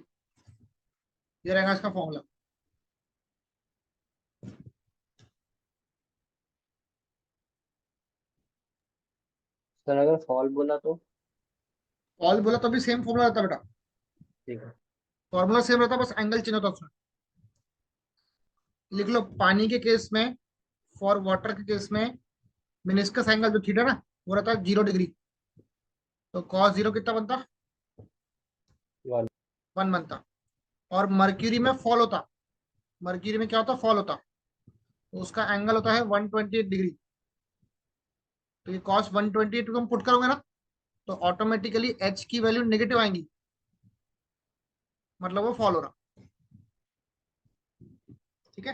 Speaker 1: ये रहेगा इसका फॉर्मूला।
Speaker 2: सर अगर फॉल बोला तो
Speaker 1: ऑल बोला तो भी सेम फॉर्मूला रहता बेटा,
Speaker 2: ठीक है.
Speaker 1: फॉर्मूला सेम रहता, बस एंगल चेंज होता उसमें। लिख लो पानी के केस में, फॉर वाटर के केस में मिनिस्कस एंगल जो थीटा ना वो रहता है 0 डिग्री, तो कॉस 0 कितना बनता?
Speaker 2: 1।
Speaker 1: 1 बनता। और मर्क्यूरी में फॉल होता, मर्क्यूरी में क्या होता? फॉल होता, तो उसका एंगल होता है 128 डिग्री। तो ये कॉस 128 को हम पुट करोगे ना, तो ऑटोमेटिकली एच की वैल्यू नेगेटिव आएंगी, मतलब वो फॉल हो रहा। ठीक है।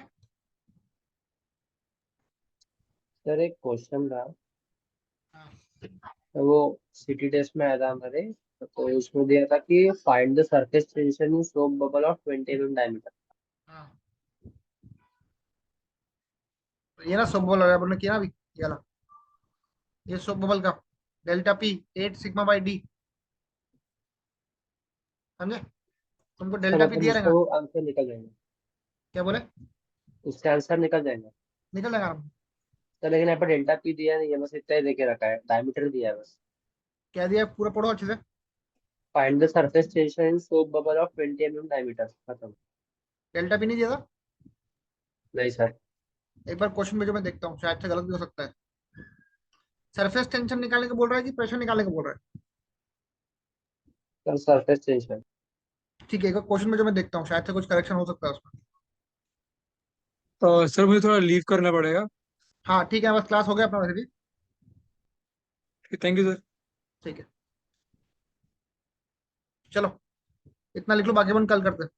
Speaker 2: सर एक क्वेश्चन था,
Speaker 1: हाँ।
Speaker 2: तो वो सिटी टेस्ट में आया था हमारे, तो उसमें दिया था कि find the surface tension in soap bubble of 20 mm diameter.
Speaker 1: हाँ, तो ये ना सब बबल अपन ने किया ना अभी, ये वाला, ये सब बबल का delta P 8 sigma by D, समझे? तुमको
Speaker 2: सब
Speaker 1: डेल्टा पी
Speaker 2: अपन
Speaker 1: दिया रहेगा।
Speaker 2: उसको आंसर निकल जाएंगे,
Speaker 1: क्या बोले?
Speaker 2: उससे आंसर निकल जाएंगे।
Speaker 1: निकल जाएगा आराम से।
Speaker 2: तो लेकिन यहाँ पर डेल्टा पी दिया नहीं है, बस इतना ही देके रखा है, डायमीटर दिया है बस।
Speaker 1: क्या दिया है? पूरा पढ़ो अच्छे से।
Speaker 2: Find the surface tension in soap bubble of 20 mm diameter, खत्म।
Speaker 1: डेल्टा पी नहीं दिया था?
Speaker 2: नहीं सर।
Speaker 1: एक बार क्वेश्चन भेजो, मैं देखता हूँ, शायद से गलत भी हो सकता है। सरफेस टेंशन निकालने को बोल रहा है कि प्रेशर निकालने को बोल रहा है?
Speaker 2: Sir surface tension.
Speaker 1: ठीक है, एक बार क्वेश्चन भेजो, मैं देखता हूँ, शायद से कुछ करेक्शन हो सकता है उसमें।
Speaker 3: सर मुझे थोड़ा लीव करना पड़ेगा।
Speaker 1: हाँ ठीक है, बस क्लास हो गया अपना वैसे भी।
Speaker 3: Thank you sir.
Speaker 1: ठीक है, चलो इतना लिख लो, बाकी अपन कल करते हैं।